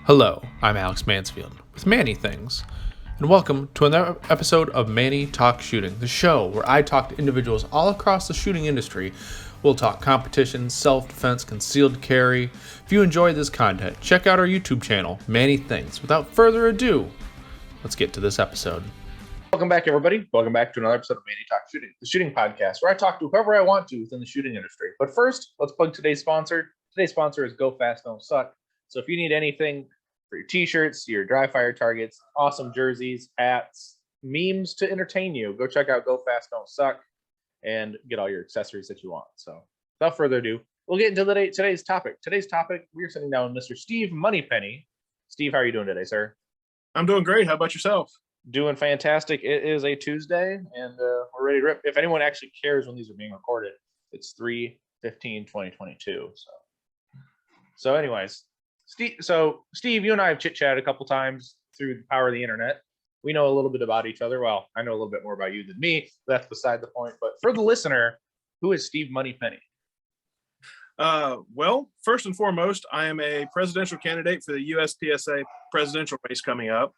Hello, I'm Alex Mansfield with Manny Things, and welcome to another episode of Manny Talks Shooting, the show where I talk to individuals all across the shooting industry. We'll talk competition, self-defense, concealed carry. If you enjoy this content, check out our YouTube channel, Manny Things. Without further ado, let's get to this episode. Welcome back, everybody. Welcome back to another episode of Manny Talks Shooting, the shooting podcast, where I talk to whoever I want to within the shooting industry. But first, let's plug today's sponsor. Today's sponsor is Go Fast, Don't Suck. So if you need anything for your t-shirts, your dry fire targets, awesome jerseys, hats, memes to entertain you, go check out Go Fast, Don't Suck and get all your accessories that you want. So without further ado, we'll get into today's topic. Today's topic, we're sitting down with Mr. Steve Moneypenny. Steve, how are you doing today, sir? I'm doing great. How about yourself? Doing fantastic. It is a Tuesday, and we're ready to rip. If anyone actually cares when these are being recorded, it's 3/15/2022. So anyways, Steve, you and I have chit-chatted a couple times through the power of the internet. We know a little bit about each other. Well, I know a little bit more about you than me. That's beside the point. But for the listener, who is Steve Moneypenny? Well, first and foremost, I am a presidential candidate for the USPSA presidential race coming up.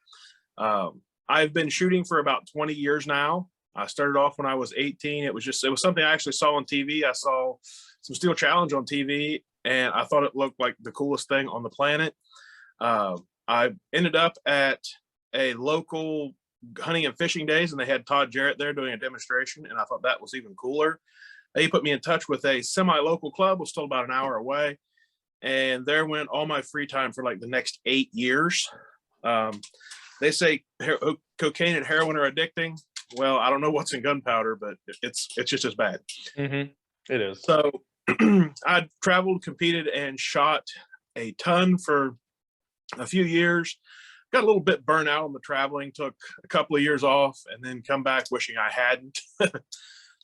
I've been shooting for about 20 years now. I started off when I was 18. It was something I actually saw on TV. I saw some Steel Challenge on TV, and I thought it looked like the coolest thing on the planet. I ended up at a local hunting and fishing days, and they had Todd Jarrett there doing a demonstration, and I thought that was even cooler. They put me in touch with a semi-local club, was still about an hour away, and there went all my free time for like the next 8 years. They say cocaine and heroin are addicting. Well, I don't know what's in gunpowder, but it's just as bad. Mm-hmm. It is. So I traveled, competed, and shot a ton for a few years. Got a little bit burnt out on the traveling, took a couple of years off, and then come back wishing I hadn't.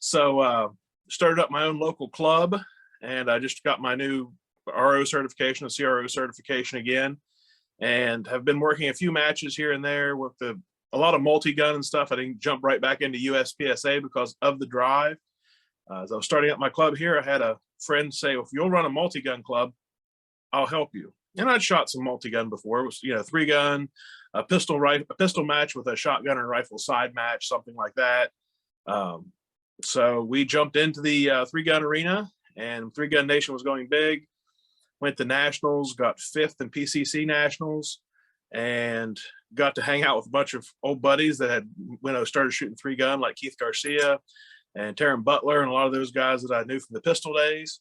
So started up my own local club, and I just got my new RO certification, a CRO certification again, and have been working a few matches here and there with a lot of multi-gun and stuff. I didn't jump right back into USPSA because of the drive. As I was starting up my club here, I had a friend say, well, if you'll run a multi-gun club, I'll help you. And I'd shot some multi-gun before. It was, 3-gun, a pistol match with a shotgun and rifle side match, something like that. So we jumped into the 3-gun arena, and 3-gun nation was going big. Went to nationals, got 5th in PCC nationals, and got to hang out with a bunch of old buddies that had started shooting 3-gun, like Keith Garcia and Taryn Butler and a lot of those guys that I knew from the pistol days.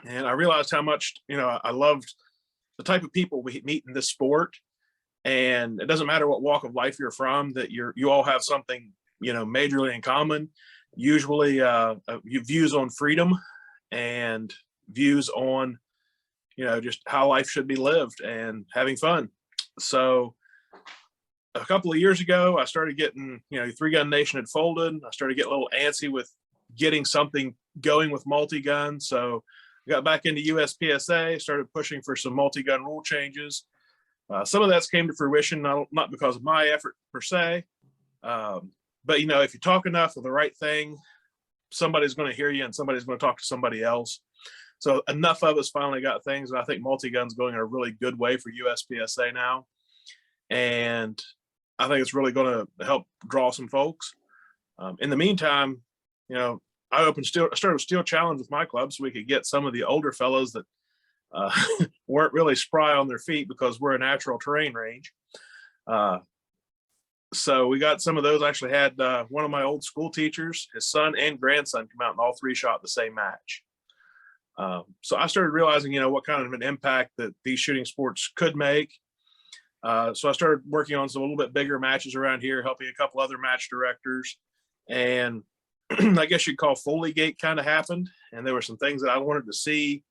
And I realized how much, I loved the type of people we meet in this sport. And it doesn't matter what walk of life you're from, that you all have something, majorly in common. Usually views on freedom and views on, just how life should be lived and having fun. So a couple of years ago, I started getting, 3-gun nation had folded. I started getting a little antsy with getting something going with multi-gun. So I got back into USPSA, started pushing for some multi-gun rule changes. Some of that's came to fruition, not because of my effort per se. But, if you talk enough of the right thing, somebody's going to hear you and somebody's going to talk to somebody else. So enough of us finally got things. And I think multi-gun's going in a really good way for USPSA now. And I think it's really going to help draw some folks. In the meantime, I started a Steel Challenge with my club so we could get some of the older fellows that weren't really spry on their feet because we're a natural terrain range. So we got some of those. I actually had one of my old school teachers, his son and grandson, come out, and all three shot the same match. So I started realizing, what kind of an impact that these shooting sports could make. So I started working on some a little bit bigger matches around here, helping a couple other match directors. And I guess you'd call Foley Gate kind of happened. And there were some things that I wanted to see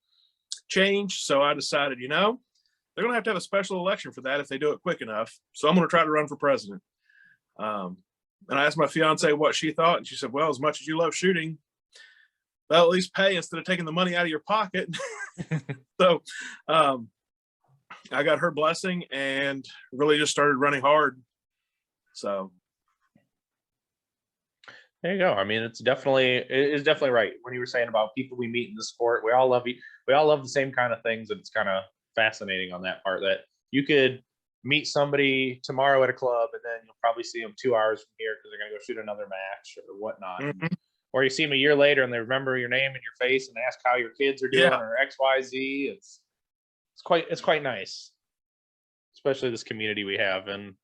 change. So I decided, they're going to have a special election for that if they do it quick enough. So I'm going to try to run for president. And I asked my fiance what she thought. And she said, well, as much as you love shooting, they'll at least pay instead of taking the money out of your pocket. So I got her blessing and really just started running hard. So there you go. I mean, it's definitely right. When you were saying about people we meet in the sport, we all love the same kind of things, and it's kind of fascinating on that part that you could meet somebody tomorrow at a club, and then you'll probably see them 2 hours from here because they're going to go shoot another match or whatnot. Mhm. Or you see them a year later and they remember your name and your face and ask how your kids are doing, Yeah. or XYZ. It's quite nice, especially this community we have, and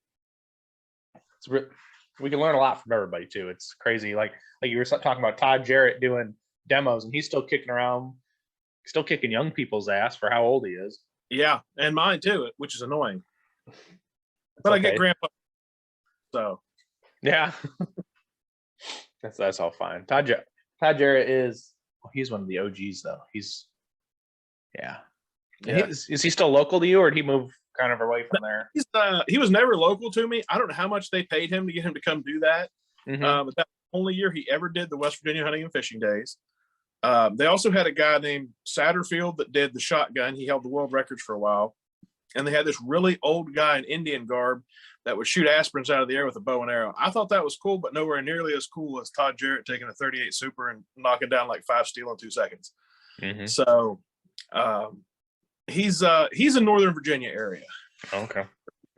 we can learn a lot from everybody too. It's crazy. Like you were talking about Todd Jarrett doing demos, and he's still kicking around, still kicking young people's ass for how old he is. Yeah, and mine too, which is annoying. But okay. I get grandpa, so yeah. That's all fine. Todd Jarrett he's one of the OGs though. He's yeah. Is he still local to you, or did he move kind of away from there? He was never local to me. I don't know how much they paid him to get him to come do that. Mhm. But that's the only year he ever did the West Virginia Hunting and Fishing Days. They also had a guy named Satterfield that did the shotgun. He held the world records for a while. And they had this really old guy in Indian garb that would shoot aspirins out of the air with a bow and arrow. I thought that was cool, but nowhere nearly as cool as Todd Jarrett taking a 38 Super and knocking down like 5 steel in 2 seconds. Mhm. So he's in Northern Virginia area. Okay.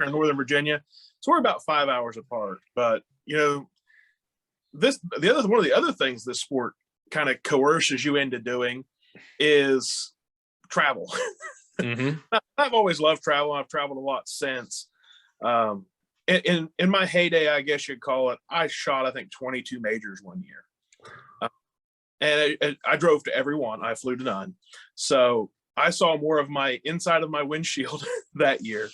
In Northern Virginia. So we're about 5 hours apart. But you know, one of the other things this sport kind of coerces you into doing is travel. Mhm. I've always loved travel. I've traveled a lot since. In my heyday, I guess you'd call it, I shot, I think, 22 majors one year. And I drove to every one. I flew to none. So I saw more of my inside of my windshield that year,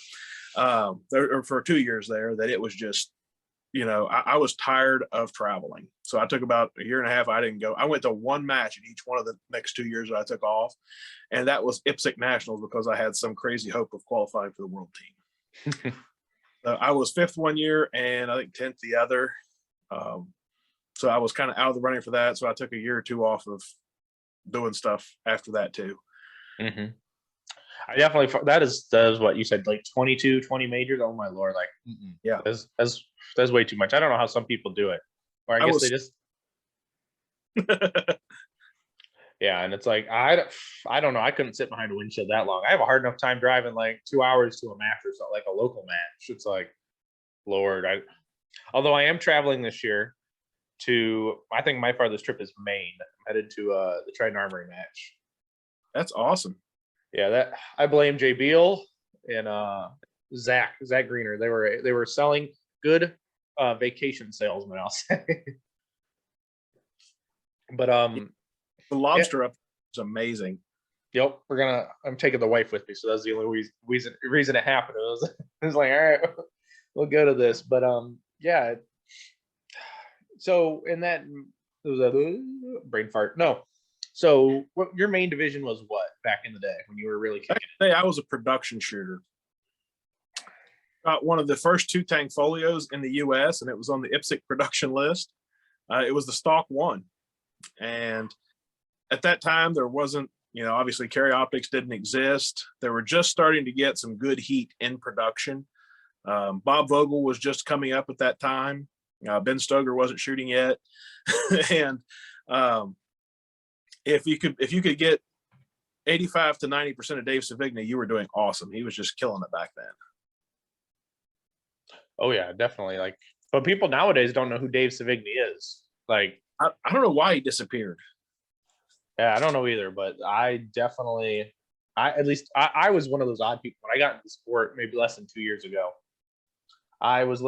or for 2 years there, that it was just, you know, I was tired of traveling. So I took about a year and a half. I didn't go. I went to one match in each one of the next 2 years that I took off. And that was IPSC Nationals, because I had some crazy hope of qualifying for the world team. I was 5th one year and I think 10th the other. So I was kind of out of the running for that. So I took a year or 2 off of doing stuff after that too. Mm-hmm. I definitely, that is what you said, like 20 majors. Oh my Lord. Like, yeah, that's way too much. I don't know how some people do it, or I guess they just, yeah. And it's like, I don't know. I couldn't sit behind a windshield that long. I have a hard enough time driving like 2 hours to a match or something, like a local match. It's like, Lord, although I am traveling this year to, I think my farthest trip is Maine. I'm headed to the Trident Armory match. That's awesome. Yeah, that I blame Jay Beal and Zach Greener. They were selling good vacation salesmen, I'll say. But the lobster up is amazing. Yep, I'm taking the wife with me, so that's the only reason it happened. It was like, all right, we'll go to this. But yeah. So in that, it was a brain fart. No. So what your main division was, what back in the day when you were really kicking it? I was a production shooter. Got one of the first 2-tank folios in the U.S. and it was on the IPSC production list. It was the stock 1, and at that time there wasn't, obviously carry optics didn't exist. They were just starting to get some good heat in production. Bob Vogel was just coming up at that time. Ben Stoger wasn't shooting yet, and if you could get 85 to 90% of Dave Savigny, you were doing awesome. He was just killing it back then. Oh yeah, definitely. Like, but people nowadays don't know who Dave Savigny is. Like, I don't know why he disappeared. Yeah, I don't know either, but I was one of those odd people when I got into the sport maybe less than 2 years ago. I was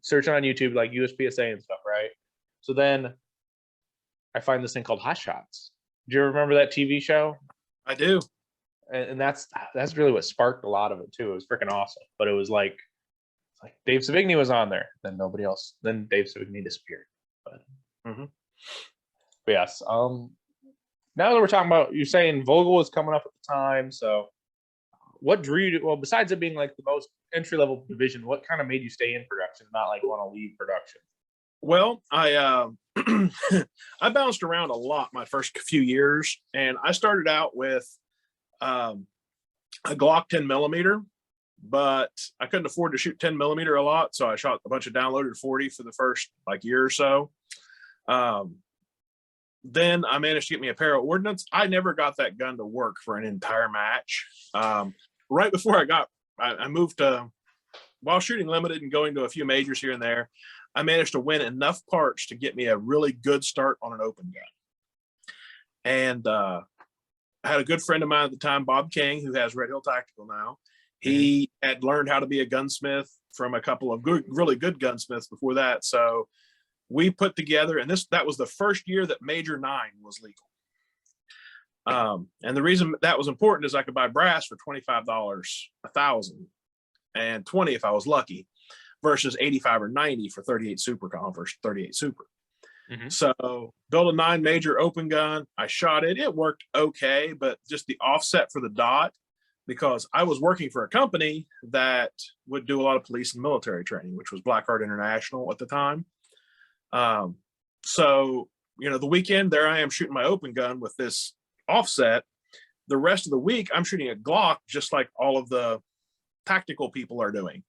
searching on YouTube like USPSA and stuff, right? So then I find this thing called Hot Shots. Do you remember that TV show? I do. And that's really what sparked a lot of it too. It was freaking awesome. But it was like Dave Savigny was on there, then nobody else. Then Dave Savigny disappeared. But, but yes. Now that we're talking about, you're saying Vogel was coming up at the time. So what drew you to, well, besides it being like the most entry level division, what kind of made you stay in production, not like want to leave production? Well, I I bounced around a lot my first few years, and I started out with a Glock 10 millimeter, but I couldn't afford to shoot 10 millimeter a lot, so I shot a bunch of downloaded 40 for the first year or so. Then I managed to get me a Para Ordnance. I never got that gun to work for an entire match. Right before I got I moved while shooting limited and going to a few majors here and there. I managed to win enough parts to get me a really good start on an open gun. And I had a good friend of mine at the time, Bob King, who has Red Hill Tactical now. He had learned how to be a gunsmith from a couple of really good gunsmiths before that. So we put together, and that was the first year that Major 9 was legal. And the reason that was important is I could buy brass for $25 1,000 and 20 if I was lucky, versus 85 or 90 for 38 Super Comp or 38 Super. So built a 9 Major open gun. I shot it. It worked okay, but just the offset for the dot, because I was working for a company that would do a lot of police and military training, which was Blackheart International at the time. So, the weekend there I am shooting my open gun with this offset. The rest of the week I'm shooting a Glock, just like all of the tactical people are doing.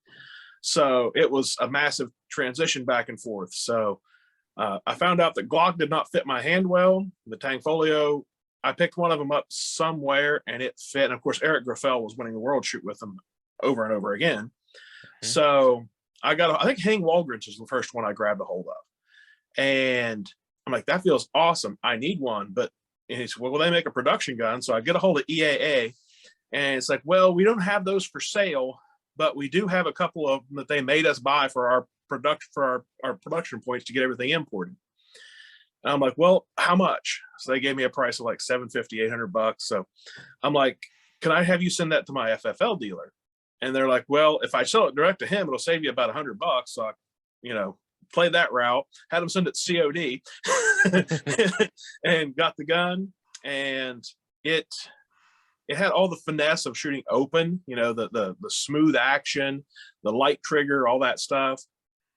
So it was a massive transition back and forth. So I found out that Glock did not fit my hand well. The Tangfolio, I picked one of them up somewhere and it fit. And of course, Eric Graffel was winning the world shoot with them over and over again. So I think Hang Walgreens was the first one I grabbed a hold of. And I'm like, that feels awesome. I need one. But he said, well, they make a production gun. So I get a hold of EAA and it's like, well, we don't have those for sale, but we do have a couple of them that they made us buy for our production points to get everything imported. And I'm like, well, how much? So they gave me a price of like $750, $800. So I'm like, can I have you send that to my FFL dealer? And they're like, well, if I sell it direct to him, it'll save you about $100. So I, played that route, had them send it COD and got the gun. And it had all the finesse of shooting open, the smooth action, the light trigger, all that stuff.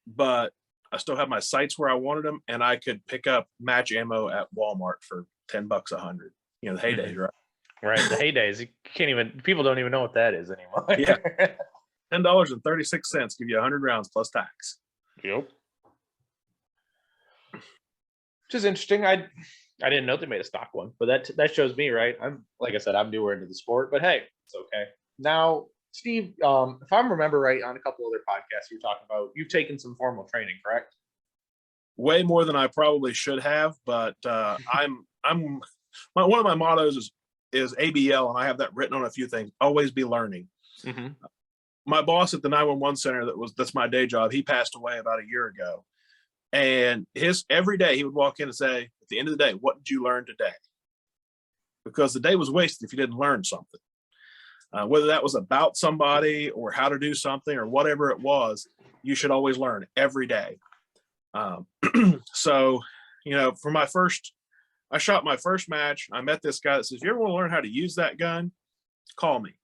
But I still have my sights where I wanted them, and I could pick up match ammo at Walmart for $10 100. The heydays, right? Right, the heydays. People don't even know what that is anymore. Yeah, $10.36 give you 100 rounds plus tax. Yep. Which is interesting. I didn't know they made a stock one, but that shows me, right? I'm like I said, I'm newer into the sport, but hey, it's okay. Now, Steve, if I remember right, on a couple other podcasts, you were talking about you've taken some formal training, correct? Way more than I probably should have, but one of my mottos is ABL, and I have that written on a few things. Always be learning. My boss at the 911 center, that's my day job. He passed away about a year ago, and every day he would walk in and say, at the end of the day, what did you learn today? Because the day was wasted if you didn't learn something. Whether that was about somebody or how to do something or whatever it was, you should always learn every day. So, I shot my first match. I met this guy that says, if you ever want to learn how to use that gun, call me.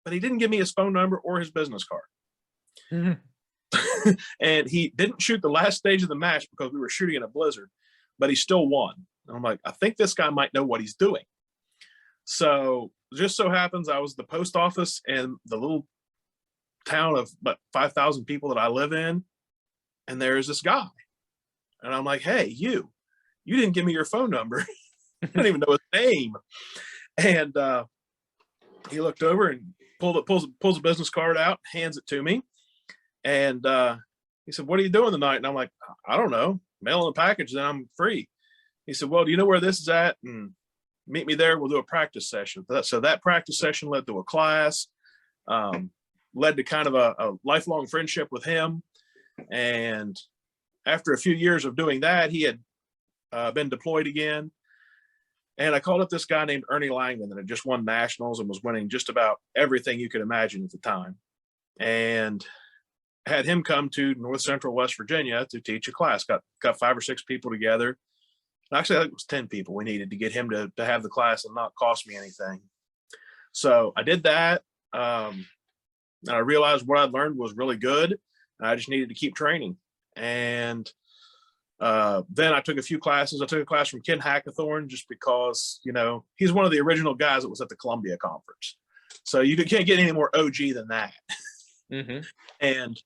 But he didn't give me his phone number or his business card. And he didn't shoot the last stage of the match because we were shooting in a blizzard, but he still won. And I'm like, I think this guy might know what he's doing. So just so happens I was the post office in the little town of about 5,000 people that I live in. And there's this guy. And I'm like, hey, you didn't give me your phone number. I don't even know his name. And he looked over and pulls a business card out, hands it to me. And he said, what are you doing tonight? And I'm like, I don't know, mailing a package, then I'm free. He said, well, do you know where this is at? And meet me there. We'll do a practice session. So that practice session led to a class, led to kind of a lifelong friendship with him. And after a few years of doing that, he had been deployed again. And I called up this guy named Ernie Langman that had just won nationals and was winning just about everything you could imagine at the time. And had him come to North Central West Virginia to teach a class. Got 5 or 6 people together. Actually, I think it was 10 people we needed to get him to have the class and not cost me anything. So I did that. And I realized what I'd learned was really good. And I just needed to keep training. And then I took a few classes. I took a class from Ken Hackathorn just because, he's one of the original guys that was at the Columbia conference. So you can't get any more OG than that. And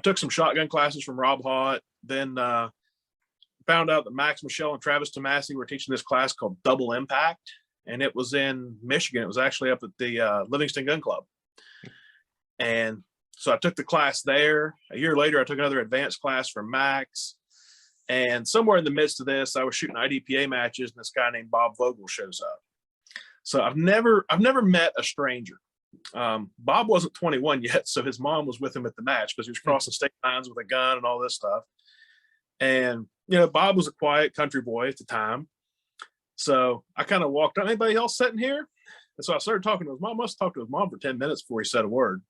took some shotgun classes from Rob Haught. Then found out that Max Michelle and Travis Tomasi were teaching this class called Double Impact. And it was in Michigan. It was actually up at the Livingston Gun Club. And so I took the class there. A year later, I took another advanced class from Max. And somewhere in the midst of this, I was shooting IDPA matches, and this guy named Bob Vogel shows up. So I've never met a stranger. Bob wasn't 21 yet, so his mom was with him at the match because he was crossing state lines with a gun and all this stuff. And Bob was a quiet country boy at the time. So I kind of walked up. Anybody else sitting here? And so I started talking to his mom. I must have talked to his mom for 10 minutes before he said a word.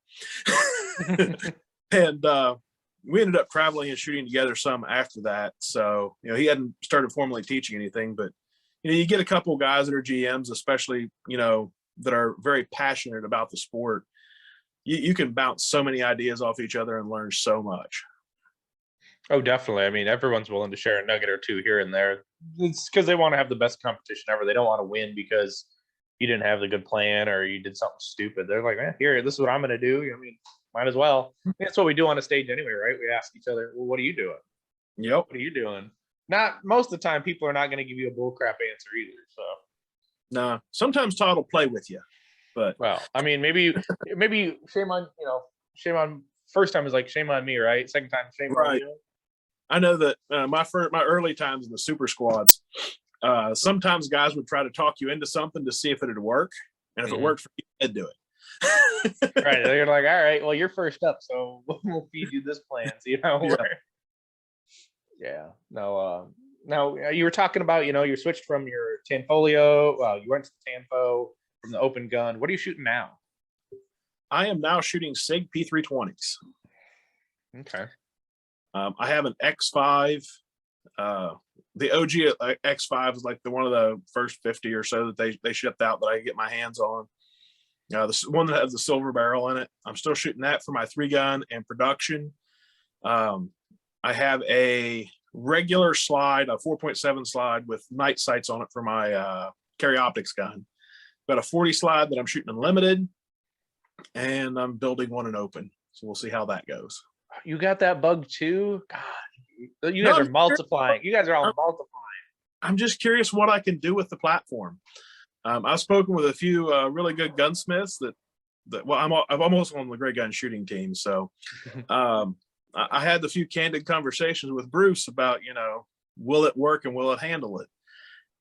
And we ended up traveling and shooting together some after that. So, he hadn't started formally teaching anything, but, you get a couple of guys that are GMs, especially, that are very passionate about the sport. You can bounce so many ideas off each other and learn so much. Oh, definitely. I mean, everyone's willing to share a nugget or two here and there. It's because they want to have the best competition ever. They don't want to win because you didn't have the good plan or you did something stupid. They're like, here, this is what I'm going to do. I mean, might as well. That's what we do on a stage anyway, right? We ask each other, well, what are you doing? Yep. What are you doing? Not most of the time, people are not going to give you a bullcrap answer either. So, no, sometimes Todd will play with you, but well, I mean, maybe shame on first time is like shame on me, right? Second time, shame on you. I know that my early times in the super squads, sometimes guys would try to talk you into something to see if it'd work, and if it worked for you, they'd do it. Right? They're like, all right, well, you're first up, so we'll feed you this plan. Yeah. No. Now you were talking about, you switched from your Tanfolio. You went to the Tanfo from the open gun. What are you shooting now? I am now shooting SIG P320s. Okay. I have an X5. The OG X5 is like one of the first 50 or so that they shipped out that I get my hands on. The one that has the silver barrel in it. I'm still shooting that for my 3-gun and production. I have a regular slide, a 4.7 slide with night sights on it for my carry optics gun. Got a 40 slide that I'm shooting in limited, and I'm building one in open. So we'll see how that goes. You got that bug too? God, you guys are multiplying. You guys are all multiplying. I'm just curious what I can do with the platform. I've spoken with a few really good gunsmiths I'm almost on the great gun shooting team. So I had a few candid conversations with Bruce about, will it work and will it handle it?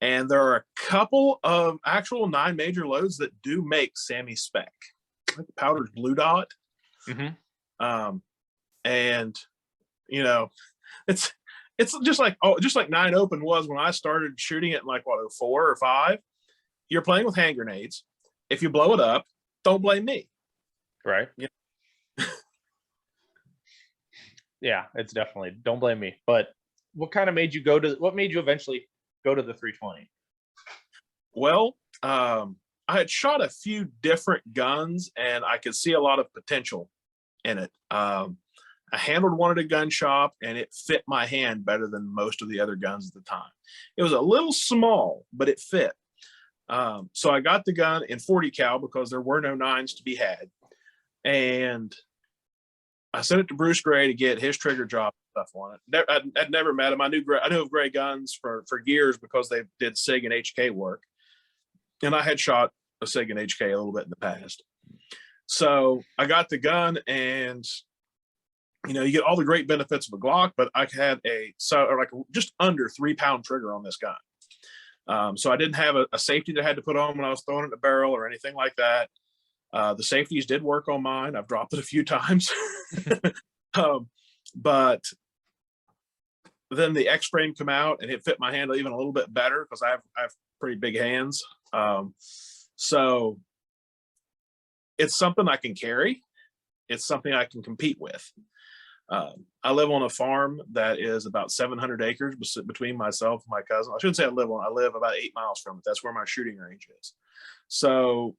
And there are a couple of actual 9 major loads that do make Sammy spec, like Powder's Blue Dot. And it's just like 9 open was when I started shooting it in like 04 or 05. You're playing with hand grenades. If you blow it up, don't blame me. Right. Yeah, it's definitely don't blame me. But what made you eventually go to the 320? Well, I had shot a few different guns and I could see a lot of potential in it. I handled one at a gun shop and it fit my hand better than most of the other guns at the time. It was a little small, but it fit. So I got the gun in 40 cal because there were no 9s to be had. And I sent it to Bruce Gray to get his trigger job stuff on it. I'd never met him. I knew of Gray Guns for years because they did SIG and HK work. And I had shot a SIG and HK a little bit in the past. So I got the gun and, you get all the great benefits of a Glock, but I had just under 3-pound trigger on this gun. So I didn't have a safety that I had to put on when I was throwing it in the barrel or anything like that. The safeties did work on mine. I've dropped it a few times. But then the X frame come out and it fit my hand even a little bit better because I have pretty big hands. So it's something I can carry. It's something I can compete with. I live on a farm that is about 700 acres between myself and my cousin. I shouldn't say I live about 8 miles from it. That's where my shooting range is. So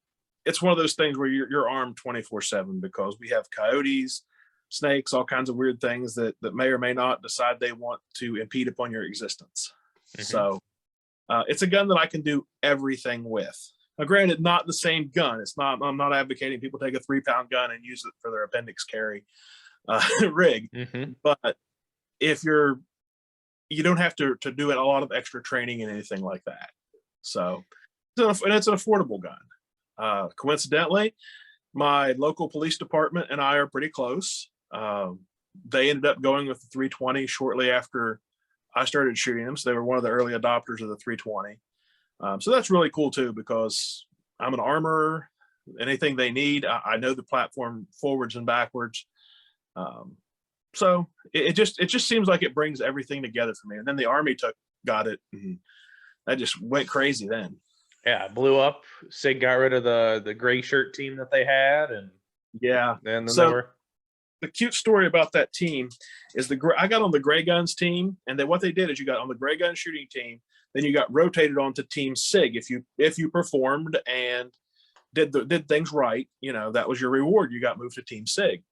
it's one of those things where you're armed 24/7 because we have coyotes, snakes, all kinds of weird things that may or may not decide they want to impede upon your existence. So it's a gun that I can do everything with. Now, granted, not the same gun. I'm not advocating people take a 3-pound gun and use it for their appendix carry rig. But if you don't have to do a lot of extra training and anything like that. So, and it's an affordable gun. Coincidentally, My local police department and I are pretty close. They ended up going with the 320 shortly after I started shooting them. So they were one of the early adopters of the 320. So that's really cool too, because I'm an armorer. Anything they need, I know the platform forwards and backwards. So it just seems like it brings everything together for me. And then the Army got it, and that just went crazy then. Yeah, it blew up. Sig got rid of the gray shirt team that they had, and Yeah. then So they were. the cute story about that team is I got on the Gray Guns team, and then what they did is you got on the Gray Gun shooting team, then you got rotated onto Team Sig if you performed and did things right. You know, that was your reward. You got moved to Team Sig.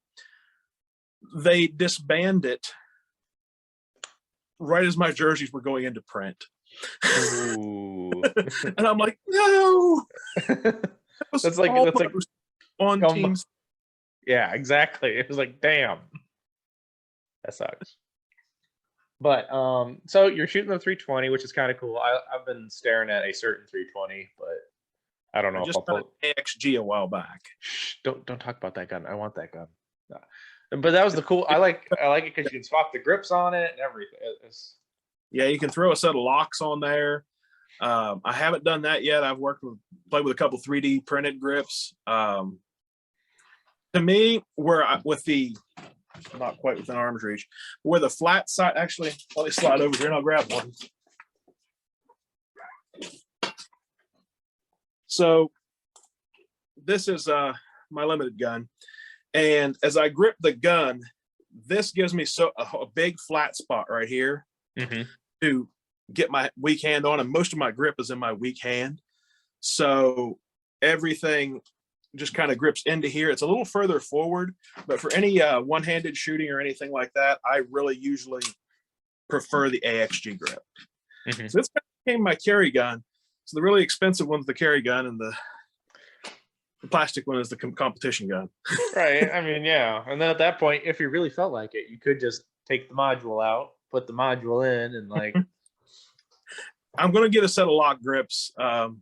They disbanded it right as my jerseys were going into print. Ooh. And I'm like, no. That's like on teams. Yeah, exactly. It was like, damn, that sucks. But so you're shooting the 320, which is kind of cool. I've been staring at a certain 320, but I don't know if I'll pull AXG a while back. Shh, don't talk about that gun. I want that gun. But that was the cool. I like it because you can swap the grips on it and everything. Yeah, you can throw a set of locks on there. I haven't done that yet. I've played with a couple 3D printed grips. To me, with the not quite within arm's reach, where the flat side, actually, let me slide over here and I'll grab one. So this is my limited gun, and as I grip the gun, this gives me a big flat spot right here to get my weak hand on, and most of my grip is in my weak hand, so everything just kind of grips into here. It's a little further forward, but for any one-handed shooting or anything like that, I really usually prefer the AXG grip. So this became my carry gun. So the really expensive one's the carry gun, and the plastic one is the competition gun. Right. I mean, yeah. And then at that point, if you really felt like it, you could just take the module out, put the module in, and like. I'm going to get a set of lock grips in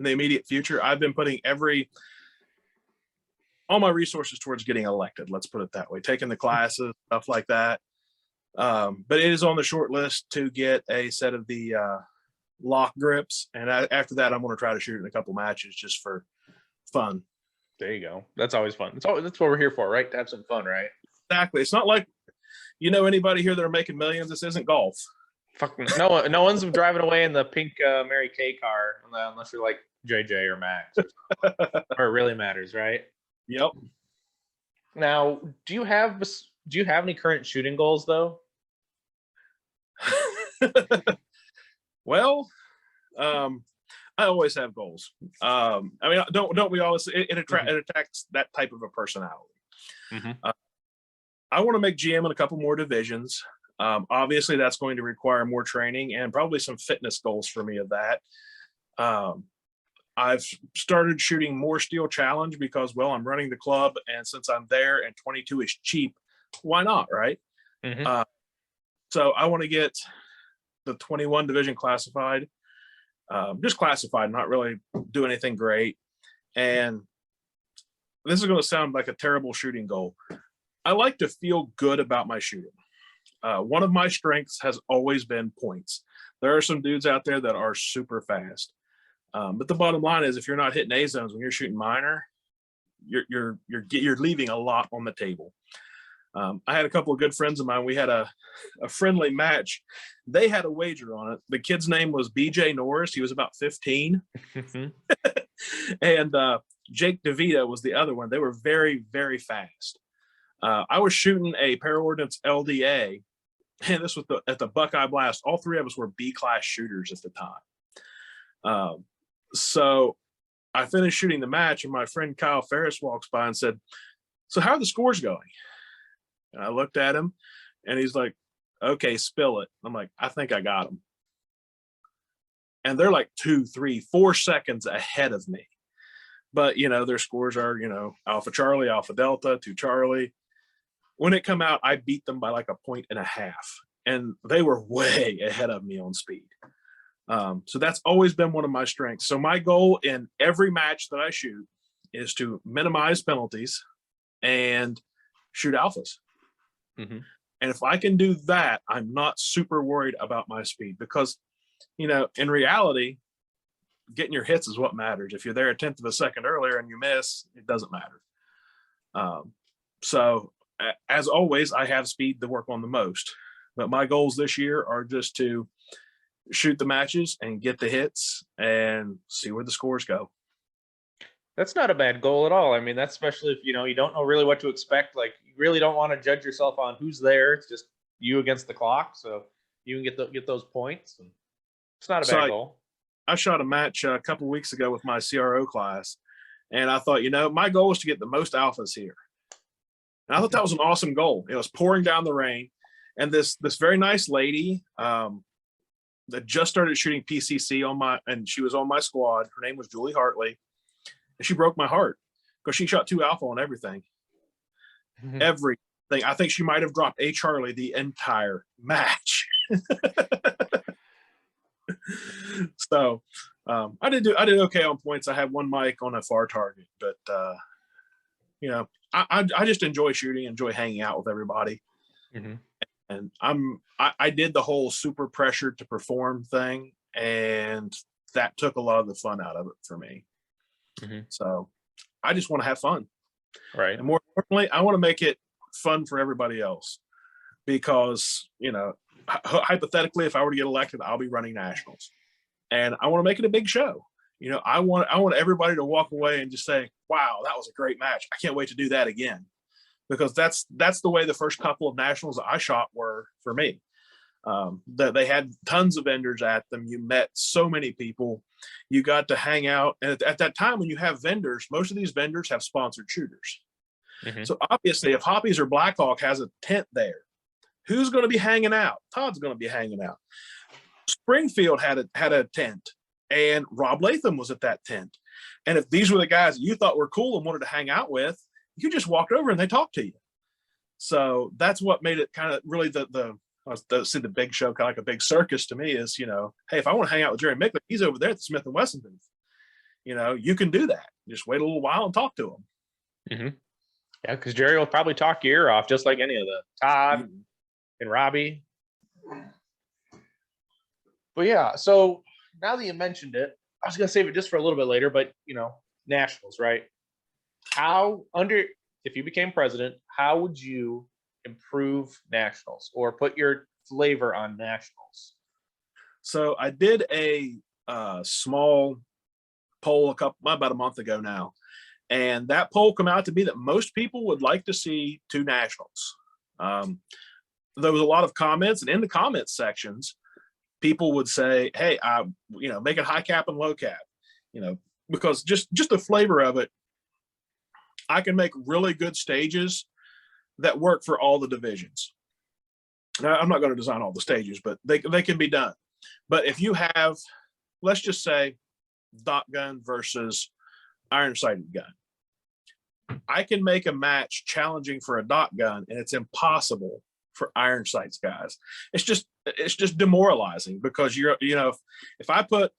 the immediate future. I've been putting all my resources towards getting elected. Let's put it that way. Taking the classes, stuff like that. But it is on the short list to get a set of the lock grips, and after that, I'm going to try to shoot in a couple matches just for fun. There you go. That's always fun. That's what we're here for, right? To have some fun, right? Exactly. It's not like anybody here that are making millions. This isn't golf. Fucking no one's driving away in the pink Mary Kay car unless you're like JJ or Max, or it really matters, right? Yep. Now, do you have any current shooting goals though? Well, I always have goals. I mean, don't we always? It attracts that type of a personality. I want to make GM in a couple more divisions. Obviously, that's going to require more training and probably some fitness goals for me of that. I've started shooting more steel challenge because, well, I'm running the club, and since I'm there and 22 is cheap, why not, right? So I want to get the 21 division classified, just classified, not really do anything great. And this is going to sound like a terrible shooting goal. I like to feel good about my shooting. One of my strengths has always been points. There are some dudes out there that are super fast. But the bottom line is, if you're not hitting A zones when you're shooting minor, you're leaving a lot on the table. I had a couple of good friends of mine. We had a friendly match. They had a wager on it. The kid's name was BJ Norris. He was about 15. And Jake DeVito was the other one. They were very, very fast. I was shooting a Paraordnance LDA, and this was at the Buckeye Blast. All three of us were B-class shooters at the time. So I finished shooting the match, and my friend Kyle Ferris walks by and said, "So how are the scores going?" And I looked at him, and he's like, "Okay, spill it." I'm like, "I think I got him." And they're like 2, 3, 4 seconds ahead of me. But, their scores are, Alpha Charlie, Alpha Delta, 2 Charlie. When it come out, I beat them by like 1.5 points, and they were way ahead of me on speed. So that's always been one of my strengths. So my goal in every match that I shoot is to minimize penalties and shoot alphas. Mm-hmm. And if I can do that, I'm not super worried about my speed because, in reality, getting your hits is what matters. If you're there a tenth of a second earlier and you miss, it doesn't matter. So as always, I have speed to work on the most, but my goals this year are just to shoot the matches and get the hits and see where the scores go. That's not a bad goal at all. I mean, that's especially if you don't know really what to expect. Like, you really don't want to judge yourself on who's there. It's just you against the clock, so you can get those points. And it's not a bad goal. I shot a match a couple of weeks ago with my CRO class, and I thought, my goal is to get the most alphas here. And I thought that was an awesome goal. It was pouring down the rain, and this very nice lady that just started shooting PCC and she was on my squad. Her name was Julie Hartley. And she broke my heart because she shot 2 alpha on everything. Mm-hmm. Everything. I think she might have dropped a Charlie the entire match. So I did okay on points. I had 1 mic on a far target, but I just enjoy shooting, enjoy hanging out with everybody. Mm-hmm. And I did the whole super pressure to perform thing, and that took a lot of the fun out of it for me. Mm-hmm. So I just want to have fun. Right. And more importantly, I want to make it fun for everybody else because, hypothetically, if I were to get elected, I'll be running nationals and I want to make it a big show. I want everybody to walk away and just say, wow, that was a great match. I can't wait to do that again, because that's the way the first couple of nationals that I shot were for me. That they had tons of vendors at them. You met so many people. You got to hang out. And at that time, when you have vendors, most of these vendors have sponsored shooters. Mm-hmm. So obviously, if Hoppies or Blackhawk has a tent there, who's going to be hanging out? Todd's going to be hanging out. Springfield had a tent, and Rob Latham was at that tent. And if these were the guys that you thought were cool and wanted to hang out with, you just walked over and they talked to you. So that's what made it kind of really the big show, kind of like a big circus to me is, hey, if I want to hang out with Jerry Mickler, he's over there at the Smith & Wesson booth. You can do that. Just wait a little while and talk to him. Mm-hmm. Yeah, because Jerry will probably talk your ear off just like any of the Todd and Robbie. But yeah, so now that you mentioned it, I was going to save it just for a little bit later, but, nationals, right? If you became president, how would you improve nationals or put your flavor on nationals? So I did a small poll about a month ago now, and that poll came out to be that most people would like to see 2 nationals. There was a lot of comments, and in the comments sections, people would say, hey, make it high cap and low cap, because just the flavor of it, I can make really good stages that work for all the divisions. Now, I'm not going to design all the stages, but they can be done. But if you have, let's just say, dot gun versus iron sighted gun, I can make a match challenging for a dot gun, and it's impossible for iron sights guys. It's just demoralizing because if I put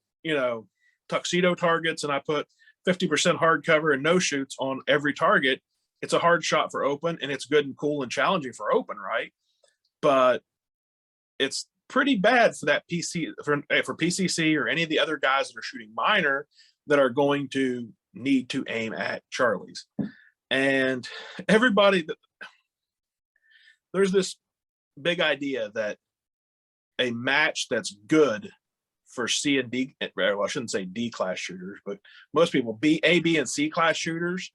tuxedo targets and I put 50% hard cover and no shoots on every target, it's a hard shot for open, and it's good and cool and challenging for open, right? But it's pretty bad for that for PCC or any of the other guys that are shooting minor that are going to need to aim at Charlies. And there's this big idea that a match that's good for C and D, well, I shouldn't say D class shooters, but most people A, B, and C class shooters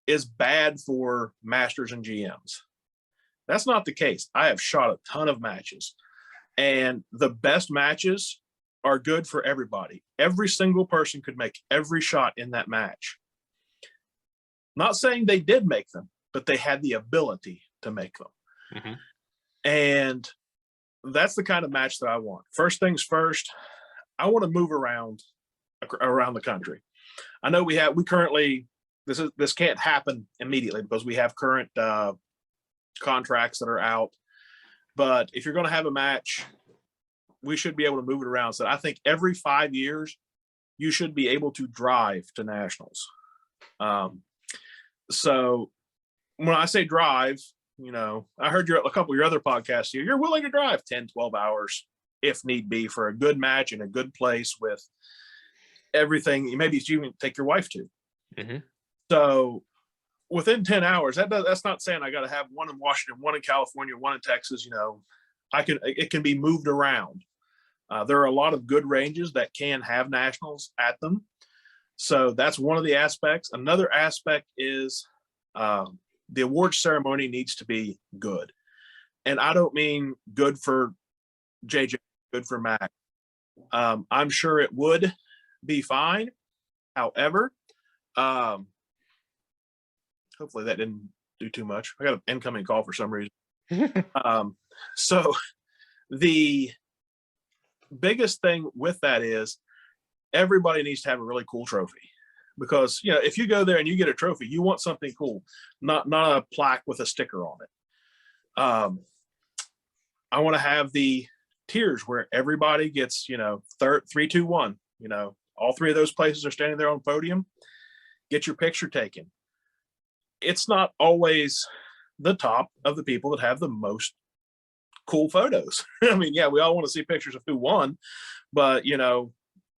is bad for masters and GMs. That's not the case. I have shot a ton of matches, and the best matches are good for everybody. Every single person could make every shot in that match. Not saying they did make them, but they had the ability to make them. Mm-hmm. And that's the kind of match that I want. First things first, I want to move around the country. I know we currently, this can't happen immediately because we have current contracts that are out. But if you're going to have a match, we should be able to move it around. So I think every 5 years, you should be able to drive to nationals. So when I say drive, I heard a couple of your other podcasts here, you're willing to drive 10, 12 hours if need be for a good match in a good place with everything. Maybe you can take your wife to. Mm-hmm. So within 10 hours, that's not saying I got to have one in Washington, one in California, one in Texas. It can be moved around. There are a lot of good ranges that can have nationals at them. So that's one of the aspects. Another aspect is the award ceremony needs to be good. And I don't mean good for JJ, good for Mac. I'm sure it would be fine. However, hopefully that didn't do too much. I got an incoming call for some reason. So the biggest thing with that is everybody needs to have a really cool trophy, because if you go there and you get a trophy, you want something cool, not a plaque with a sticker on it. I want to have the tiers where everybody gets 3, 2, 1. All three of those places are standing there on the podium. Get your picture taken. It's not always the top of the people that have the most cool photos. I mean, yeah, we all want to see pictures of who won, but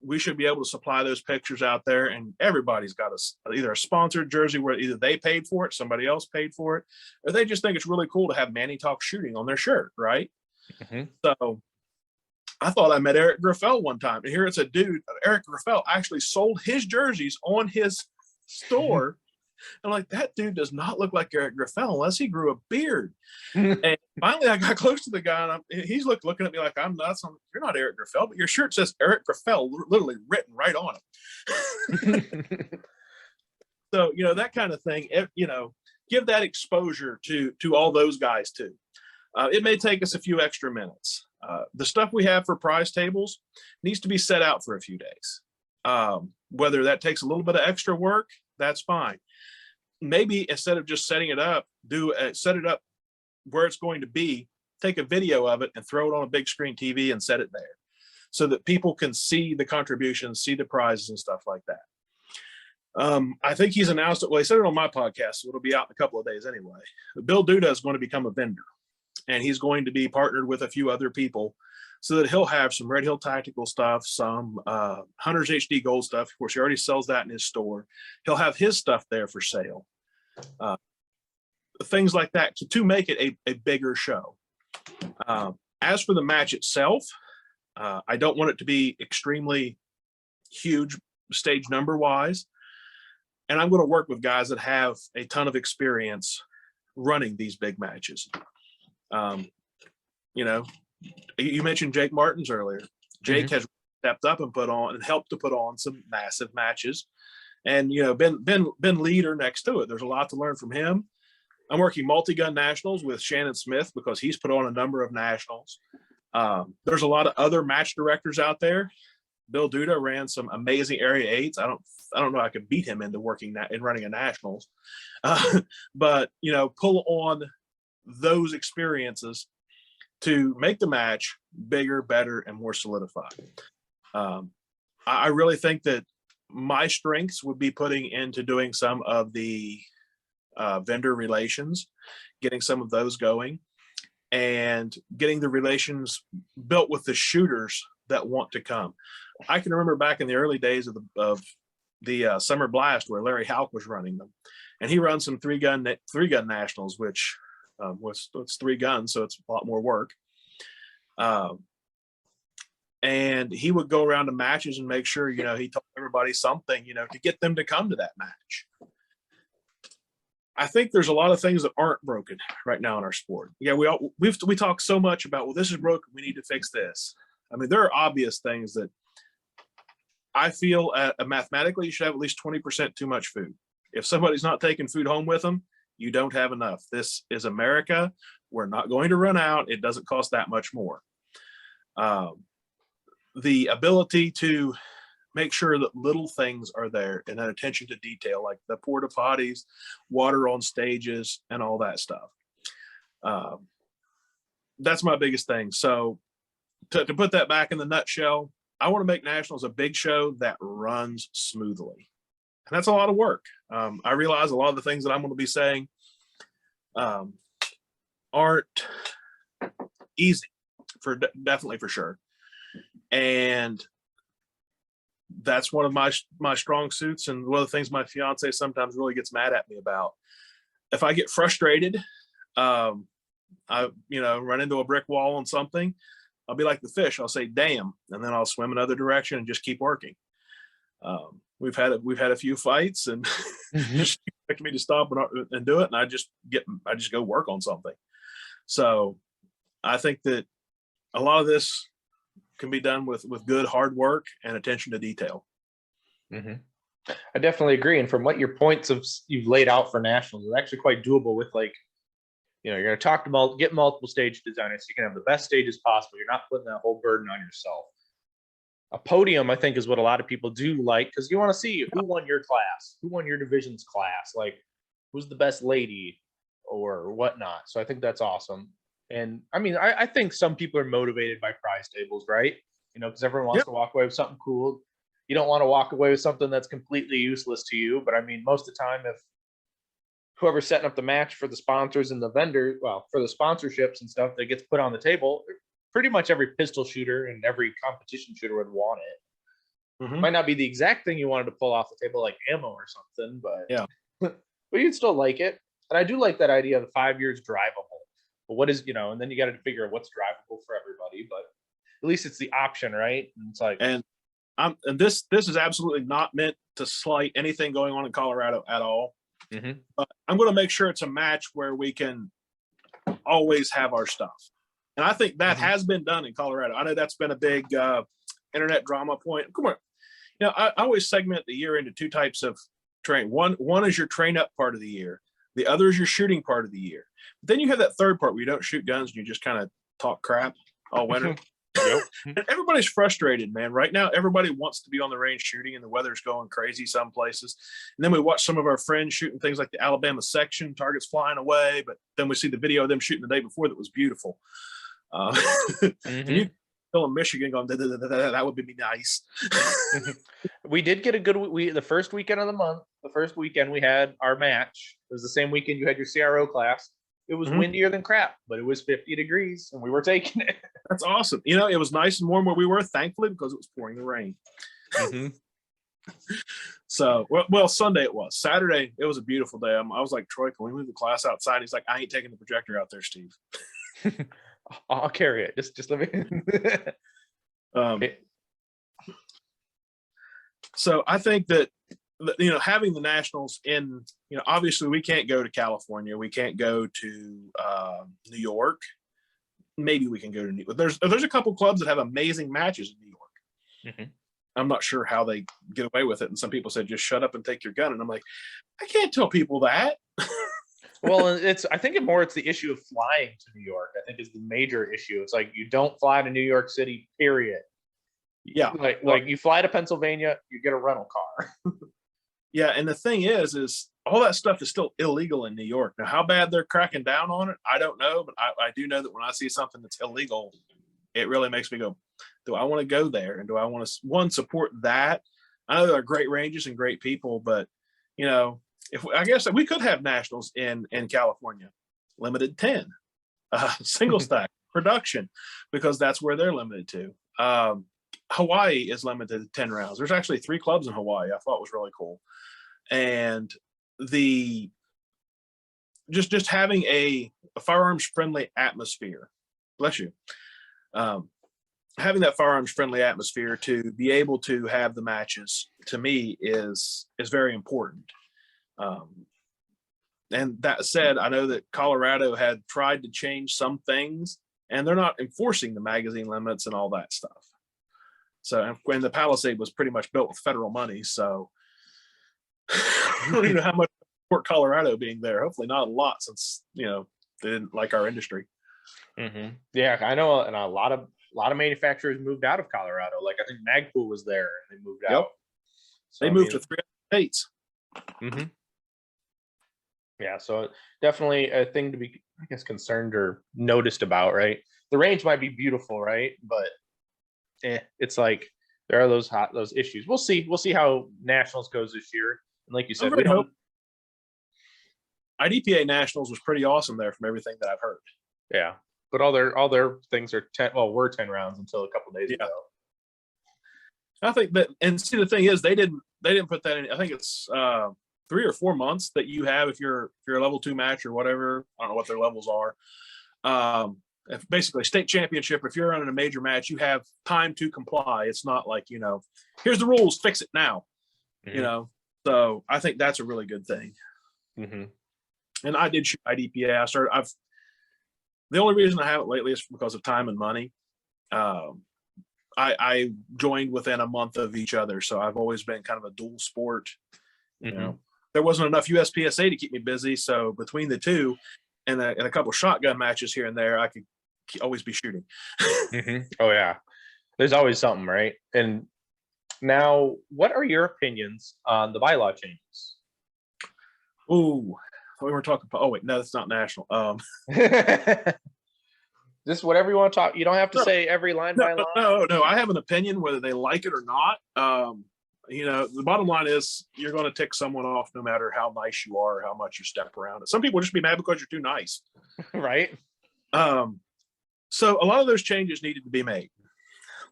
we should be able to supply those pictures out there, and everybody's got either a sponsored jersey where either they paid for it, somebody else paid for it, or they just think it's really cool to have Manny Talks Shooting on their shirt, right? Mm-hmm. So I thought I met Eric Graffel one time, and here it's a dude. Eric Graffel actually sold his jerseys on his store. I'm like, that dude does not look like Eric Graffel unless he grew a beard. And finally, I got close to the guy, and he's looking at me like I'm nuts. You're not Eric Graffel, but your shirt says Eric Graffel literally written right on it. So that kind of thing. Give that exposure to all those guys too. It may take us a few extra minutes. The stuff we have for prize tables needs to be set out for a few days. Whether that takes a little bit of extra work, that's fine. Maybe instead of just setting it up, set it up where it's going to be, take a video of it and throw it on a big screen TV and set it there so that people can see the contributions, see the prizes and stuff like that. I think he's announced it. Well, he said it on my podcast, so it'll be out in a couple of days anyway. Bill Duda is going to become a vendor, and he's going to be partnered with a few other people so that he'll have some Red Hill Tactical stuff, some Hunter's HD Gold stuff. Of course, he already sells that in his store. He'll have his stuff there for sale. Things like that to make it a bigger show. As for the match itself, I don't want it to be extremely huge stage number wise. And I'm going to work with guys that have a ton of experience running these big matches. You mentioned Jake Martins earlier. Jake has stepped up and helped to put on some massive matches, and been leader next to it. There's a lot to learn from him. I'm working multi-gun nationals with Shannon Smith because he's put on a number of nationals. There's a lot of other match directors out there. Bill Duda ran some amazing Area 8s. I don't know I could beat him into running a nationals, but pull on those experiences to make the match bigger, better, and more solidified. I really think that my strengths would be putting into doing some of the vendor relations, getting some of those going, and getting the relations built with the shooters that want to come. I can remember back in the early days of the Summer Blast where Larry Halk was running them, and he runs some three gun nationals, which it's 3 guns, so it's a lot more work. And he would go around to matches and make sure, he told everybody something, to get them to come to that match. I think there's a lot of things that aren't broken right now in our sport. Yeah, we talk so much about, well, this is broken, we need to fix this. I mean, there are obvious things that I feel mathematically you should have at least 20% too much food. If somebody's not taking food home with them, you don't have enough. This is America. We're not going to run out. It doesn't cost that much more. The ability to make sure that little things are there and that attention to detail, like the porta potties, water on stages, and all that stuff. That's my biggest thing. So to put that back in the nutshell, I want to make nationals a big show that runs smoothly. And that's a lot of work. I realize a lot of the things that I'm going to be saying aren't easy, definitely for sure. And that's one of my strong suits, and one of the things my fiance sometimes really gets mad at me about. If I get frustrated, I run into a brick wall on something, I'll be like the fish. I'll say, damn, and then I'll swim another direction and just keep working. We've had a few fights, and just expect me to stop and do it, and I just go work on something. So I think that a lot of this can be done with good hard work and attention to detail. Mm-hmm. I definitely agree. And from what your points you've laid out for nationals, it's actually quite doable with, like, you're going to talk to get multiple stage designers so you can have the best stages possible. You're not putting that whole burden on yourself. A podium, I think, is what a lot of people do like, because you want to see who won your class, who won your division's class, like who's the best lady or whatnot. So I think that's awesome. And I mean, I think some people are motivated by prize tables, right? Because everyone wants to walk away with something cool. You don't want to walk away with something that's completely useless to you. But I mean, most of the time, if whoever's setting up the match for the sponsors and the vendors, for the sponsorships and stuff that gets put on the table, pretty much every pistol shooter and every competition shooter would want it. Mm-hmm. Might not be the exact thing you wanted to pull off the table, like ammo or something, but but you'd still like it. And I do like that idea of the 5 years drivable. But what is, and then you got to figure out what's drivable for everybody, but at least it's the option, right? And it's like, and this is absolutely not meant to slight anything going on in Colorado at all. Mm-hmm. But I'm going to make sure it's a match where we can always have our stuff. And I think that has been done in Colorado. I know that's been a big internet drama point. Come on. I always segment the year into two types of train. One is your train up part of the year. The other is your shooting part of the year. But then you have that third part where you don't shoot guns and you just kind of talk crap all winter. And everybody's frustrated, man. Right now, everybody wants to be on the range shooting, and the weather's going crazy some places. And then we watch some of our friends shooting things like the Alabama section, targets flying away. But then we see the video of them shooting the day before that was beautiful. And you still in Michigan going, that would be nice. We did get a good the first weekend of the month. The first weekend we had our match. It was the same weekend you had your CRO class. It was windier than crap, but it was 50 degrees and we were taking it. That's awesome. It was nice and warm where we were, thankfully, because it was pouring the rain. So, well, Sunday it was. Saturday, it was a beautiful day. I was like, Troy, can we move the class outside? He's like, I ain't taking the projector out there, Steve. I'll carry it. Just let me. So I think that, having the nationals in, obviously we can't go to California. We can't go to New York. Maybe we can go to New York. There's a couple clubs that have amazing matches in New York. I'm not sure how they get away with it. And some people said, just shut up and take your gun. And I'm like, I can't tell people that. Well, I think it's the issue of flying to New York, I think, is the major issue. It's like, you don't fly to New York City, period. Yeah. Like you fly to Pennsylvania, you get a rental car. Yeah. And the thing is all that stuff is still illegal in New York. Now, how bad they're cracking down on it, I don't know. But I do know that when I see something that's illegal, it really makes me go, do I want to go there? And do I want to, support that? I know there are great ranges and great people, but, I guess we could have nationals in California, limited 10, single stack production, because that's where they're limited to. Hawaii is limited to 10 rounds. There's actually 3 clubs in Hawaii. I thought was really cool. And just having a firearms friendly atmosphere, bless you. Having that firearms friendly atmosphere to be able to have the matches, to me, is very important. And that said, I know that Colorado had tried to change some things, and they're not enforcing the magazine limits and all that stuff. So, and the Palisade was pretty much built with federal money. So I don't even know how much support Colorado being there. Hopefully not a lot, since, they didn't like our industry. Yeah, I know. And a lot of manufacturers moved out of Colorado. Like, I think Magpul was there and they moved out. So, they moved to 3 states. Yeah, so definitely a thing to be, I guess, concerned or noticed about, right? The range might be beautiful, right? But it's like, there are those issues. We'll see how nationals goes this year. And like you said, we don't. IDPA nationals was pretty awesome there from everything that I've heard. Yeah, but all their things are 10. Well, were 10 rounds until a couple days ago. I think that, and see, the thing is, they didn't put that in. I think it's 3 or 4 months that you have if you're a level 2 match or whatever. I don't know what their levels are. If basically state championship, if you're running a major match, you have time to comply. It's not like, here's the rules, fix it now. Mm-hmm. So I think that's a really good thing. Mm-hmm. And I did shoot IDPA. The only reason I haven't lately is because of time and money. I joined within a month of each other, so I've always been kind of a dual sport. There wasn't enough USPSA to keep me busy, so between the two and a couple shotgun matches here and there, I could always be shooting. Mm-hmm. Oh yeah, there's always something, right? And now, what are your opinions on the bylaw changes? Ooh, we were talking. Oh wait, no, that's not national. Just whatever you want to talk. You don't have to say every line by line. No. I have an opinion whether they like it or not. The bottom line is you're going to tick someone off no matter how nice you are or how much you step around it. Some people just be mad because you're too nice. Right. So a lot of those changes needed to be made.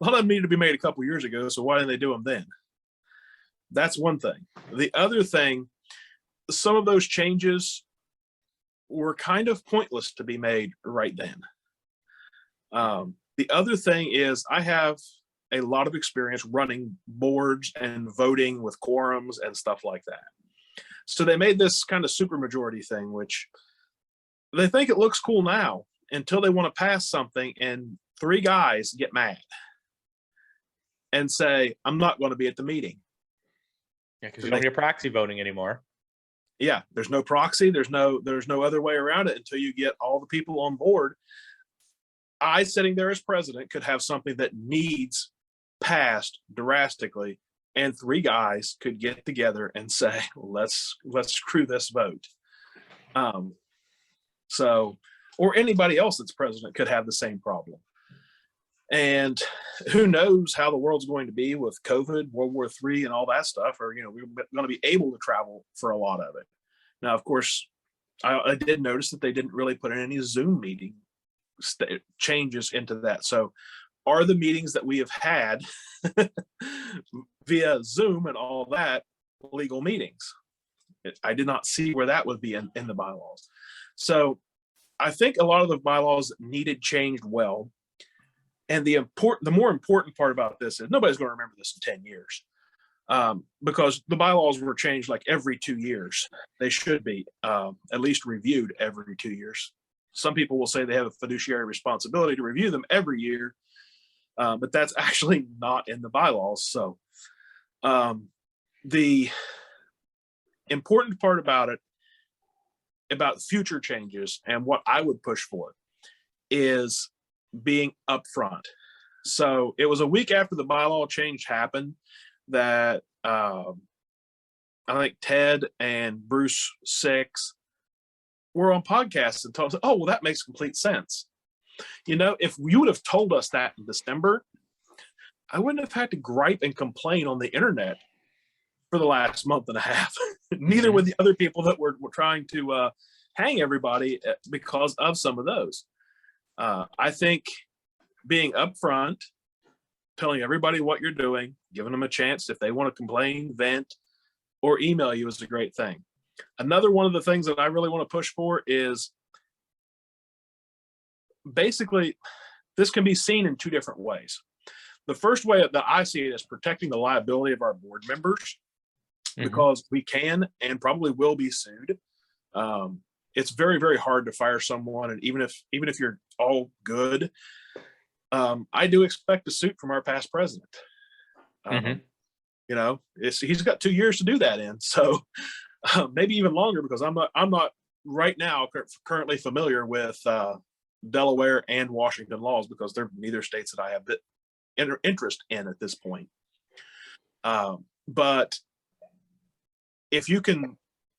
A lot of them needed to be made a couple years ago. So why didn't they do them then? That's one thing. The other thing, some of those changes were kind of pointless to be made right then. The other thing is I have a lot of experience running boards and voting with quorums and stuff like that. So they made this kind of supermajority thing, which they think it looks cool now until they want to pass something and 3 guys get mad and say, I'm not going to be at the meeting. Yeah, because you don't get proxy voting anymore. Yeah, there's no proxy. There's no other way around it until you get all the people on board. I, sitting there as president, could have something that needs passed drastically, and 3 guys could get together and say, let's screw this vote. Or anybody else that's president could have the same problem. And who knows how the world's going to be with COVID, World War III, and all that stuff, or, we're going to be able to travel for a lot of it. Now, of course, I did notice that they didn't really put in any Zoom meeting changes into that. So are the meetings that we have had via Zoom and all that legal meetings? I did not see where that would be in the bylaws. So I think a lot of the bylaws needed changed well. And the more important part about this is nobody's going to remember this in 10 years because the bylaws were changed like every 2 years. They should be at least reviewed every 2 years. Some people will say they have a fiduciary responsibility to review them every year, but that's actually not in the bylaws. So the important part about it, about future changes and what I would push for is being upfront. So it was a week after the bylaw change happened that I think Ted and Bruce Six were on podcasts and told us, oh, well, that makes complete sense. If you would have told us that in December, I wouldn't have had to gripe and complain on the internet for the last month and a half. Neither would the other people that were trying to hang everybody because of some of those. I think being upfront, telling everybody what you're doing, giving them a chance if they want to complain, vent, or email you is a great thing. Another one of the things that I really want to push for is basically this can be seen in 2 different ways. The first way that I see it is protecting the liability of our board members because we can and probably will be sued. It's very, very hard to fire someone, and even if you're all good, I do expect a suit from our past president. He's got 2 years to do that in, so maybe even longer because I'm not right now currently familiar with Delaware and Washington laws because they're neither states that I have interest in at this point. But if you can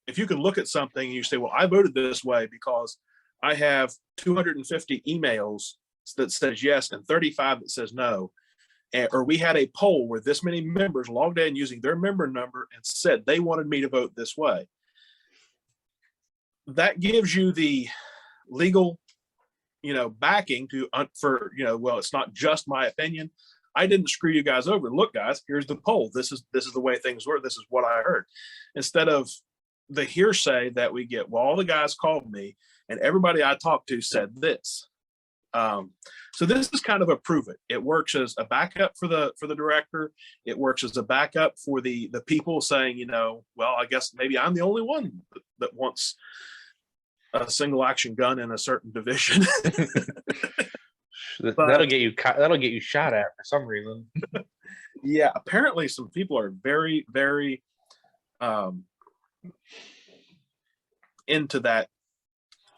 look at something and you say, well, I voted this way because I have 250 emails that says yes and 35 that says no, or we had a poll where this many members logged in using their member number and said they wanted me to vote this way. That gives you the legal, backing for, well, it's not just my opinion. I didn't screw you guys over. Look, guys, here's the poll. This is the way things were. This is what I heard. Instead of the hearsay that we get, well, all the guys called me and everybody I talked to said this. So this is kind of a prove it. It works as a backup for the director. It works as a backup for the people saying, well, I guess maybe I'm the only one that wants a single action gun in a certain division. That'll get you shot at for some reason. Yeah, apparently some people are very, very into that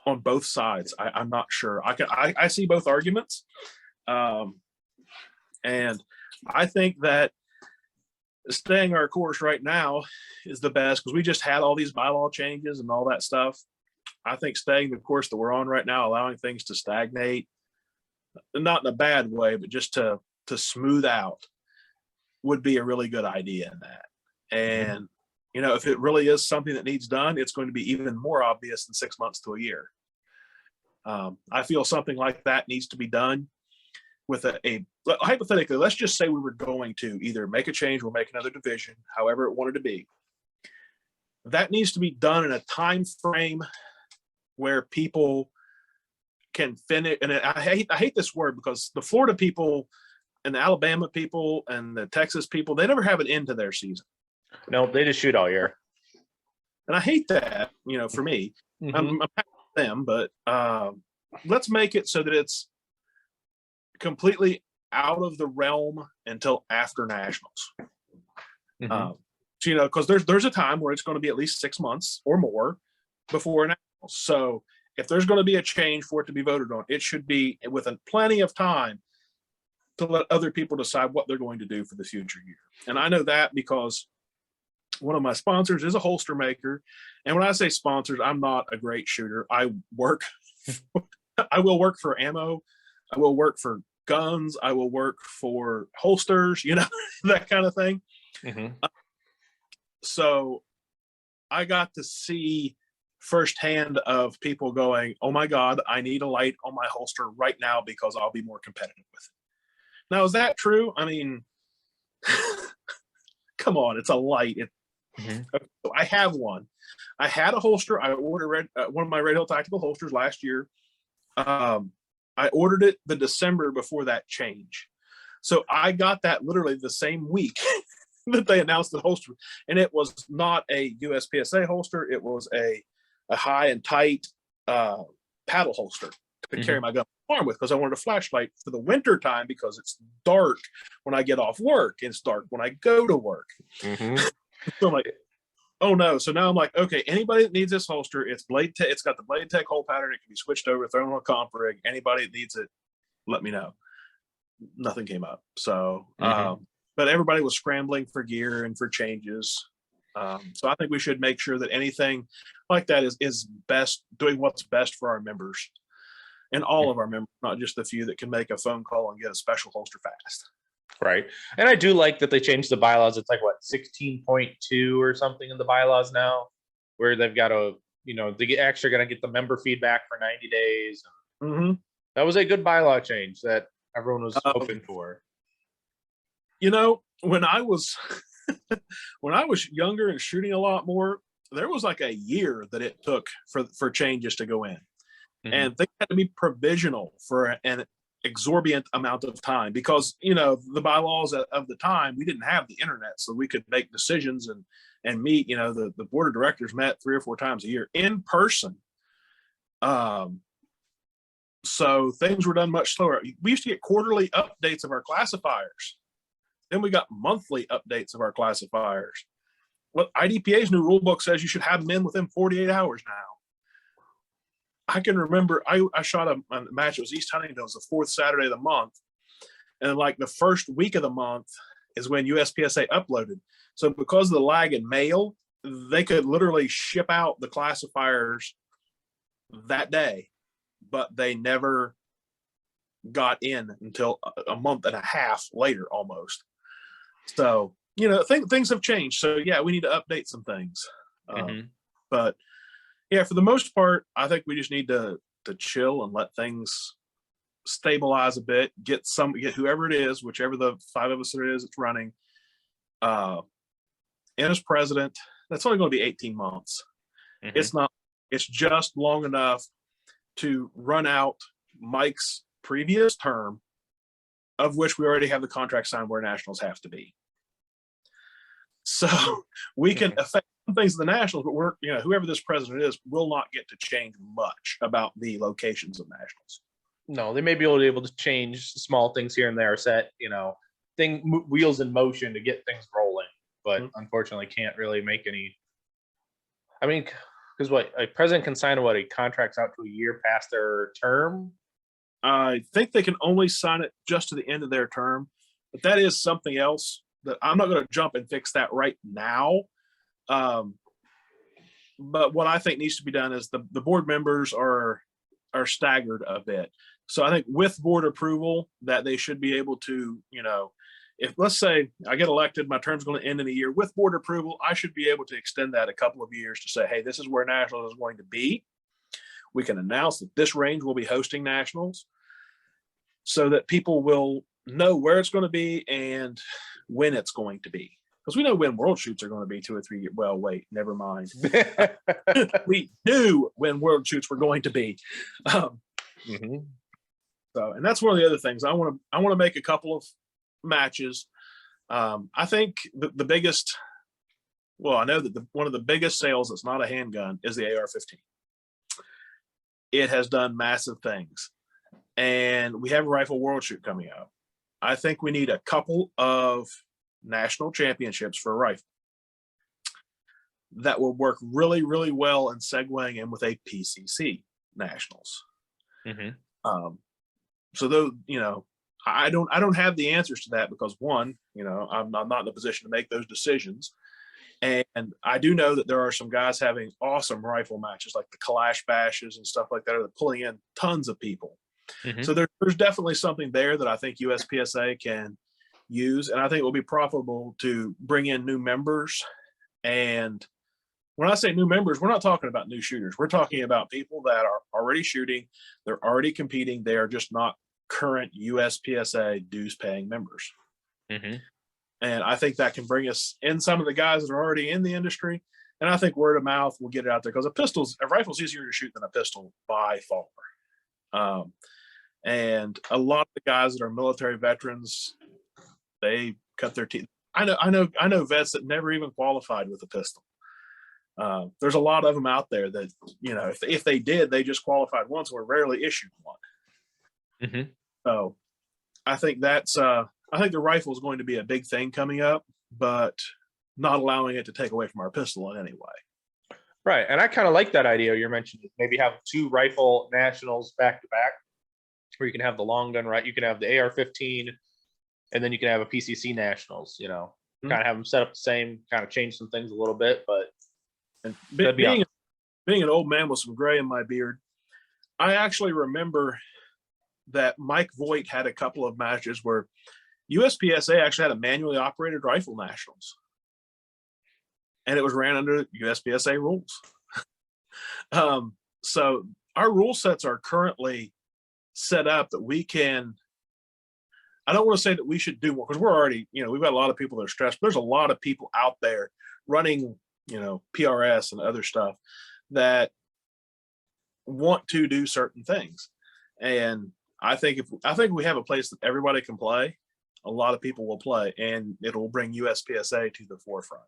on both sides. I'm not sure. I see both arguments, and I think that staying our course right now is the best because we just had all these bylaw changes and all that stuff. I think staying the course that we're on right now, allowing things to stagnate, not in a bad way, but just to smooth out, would be a really good idea in that. And if it really is something that needs done, it's going to be even more obvious in 6 months to a year. I feel something like that needs to be done with hypothetically, let's just say we were going to either make a change or make another division, however it wanted to be. That needs to be done in a time frame where people can finish. And I hate this word because the Florida people and the Alabama people and the Texas people, they never have an end to their season. No, they just shoot all year. And I hate that, for me. I'm happy with them, but let's make it so that it's completely out of the realm until after nationals. Because there's a time where it's going to be at least 6 months or more before nationals. So if there's going to be a change for it to be voted on, it should be within plenty of time to let other people decide what they're going to do for the future year. And I know that because one of my sponsors is a holster maker. And when I say sponsors, I'm not a great shooter. I will work for ammo. I will work for guns. I will work for holsters, that kind of thing. So I got to see firsthand of people going, oh my God, I need a light on my holster right now because I'll be more competitive with it. Now, is that true? I mean, come on, it's a light. So I have one. I had a holster. I ordered one of my Red Hill Tactical holsters last year. I ordered it the December before that change. So I got that literally the same week that they announced the holster. And it was not a USPSA holster. It was a high and tight paddle holster to carry my gun arm with because I wanted a flashlight for the winter time because it's dark when I get off work and it's dark when I go to work. So I'm like, oh no. So now I'm like, okay, anybody that needs this holster, it's got the Blade Tech hole pattern. It can be switched over, thrown on a comp rig. Anybody that needs it, let me know. Nothing came up. So, but everybody was scrambling for gear and for changes. So I think we should make sure that anything like that is best, doing what's best for our members and all of our members, not just the few that can make a phone call and get a special holster fast. Right. And I do like that they changed the bylaws. It's like 16.2 or something in the bylaws now, where they've got they actually going to get the member feedback for 90 days. That was a good bylaw change that everyone was hoping for. When I was younger and shooting a lot more, there was like a year that it took for changes to go in. And they had to be provisional for an exorbitant amount of time because, the bylaws of the time, we didn't have the internet, so we could make decisions and meet, the board of directors met 3 or 4 times a year in person. So things were done much slower. We used to get quarterly updates of our classifiers. Then we got monthly updates of our classifiers. Well, IDPA's new rule book says you should have them in within 48 hours now. I can remember I shot a match. It was East Huntington. It was the 4th Saturday of the month. And like the first week of the month is when USPSA uploaded. So because of the lag in mail, they could literally ship out the classifiers that day, but they never got in until a month and a half later almost. So, things have changed. So yeah, we need to update some things. But yeah, for the most part, I think we just need to chill and let things stabilize a bit, get whoever it is, whichever the 5 of us there is that's running, in as president. That's only going to be 18 months. It's just long enough to run out Mike's previous term, of which we already have the contract signed where nationals have to be. So we can affect some things of the nationals, but whoever this president is will not get to change much about the locations of nationals. No, they may be able to change small things here and there, set, wheels in motion to get things rolling, but unfortunately can't really make any. I mean, because a president can sign a contracts out to a year past their term? I think they can only sign it just to the end of their term, but that is something else that I'm not going to jump and fix that right now. But what I think needs to be done is the board members are staggered a bit. So I think with board approval that they should be able to, if let's say I get elected, my term's going to end in a year, with board approval, I should be able to extend that a couple of years to say, hey, this is where nationals is going to be. We can announce that this range will be hosting nationals so that people will know where it's going to be and when it's going to be. Because we know when world shoots are going to be 2 or 3 years. Well, wait, never mind. We knew when world shoots were going to be. So, and that's one of the other things. I want to make a couple of matches. I think the biggest, I know that one of the biggest sales that's not a handgun is the AR-15. It has done massive things, and we have a rifle world shoot coming up. I think we need a couple of national championships for a rifle that will work really, really well in segueing in with a PCC nationals. So though, I don't have the answers to that because one, I'm not in a position to make those decisions. And I do know that there are some guys having awesome rifle matches like the Kalash Bashes and stuff like that are pulling in tons of people. So there's definitely something there that I think USPSA can use. And I think it will be profitable to bring in new members. And when I say new members, we're not talking about new shooters. We're talking about people that are already shooting. They're already competing. They are just not current USPSA dues paying members. And I think that can bring us in some of the guys that are already in the industry. And I think word of mouth will get it out there because a rifle's easier to shoot than a pistol by far. And a lot of the guys that are military veterans, they cut their teeth. I know vets that never even qualified with a pistol. There's a lot of them out there that, if they did, they just qualified once or rarely issued one. So I think I think the rifle is going to be a big thing coming up, but not allowing it to take away from our pistol in any way. Right. And I kind of like that idea you're mentioning. Maybe have 2 rifle nationals back to back, where you can have the long gun, right? You can have the AR-15, and then you can have a PCC nationals, kind of have them set up the same, kind of change some things a little bit. But being an old man with some gray in my beard, I actually remember that Mike Voigt had a couple of matches where USPSA actually had a manually operated rifle nationals, and it was ran under USPSA rules. So our rule sets are currently set up that we can. I don't want to say that we should do more because we're already, we've got a lot of people that are stressed. There's a lot of people out there running, PRS and other stuff that want to do certain things. And I think we have a place that everybody can play, a lot of people will play, and it'll bring USPSA to the forefront.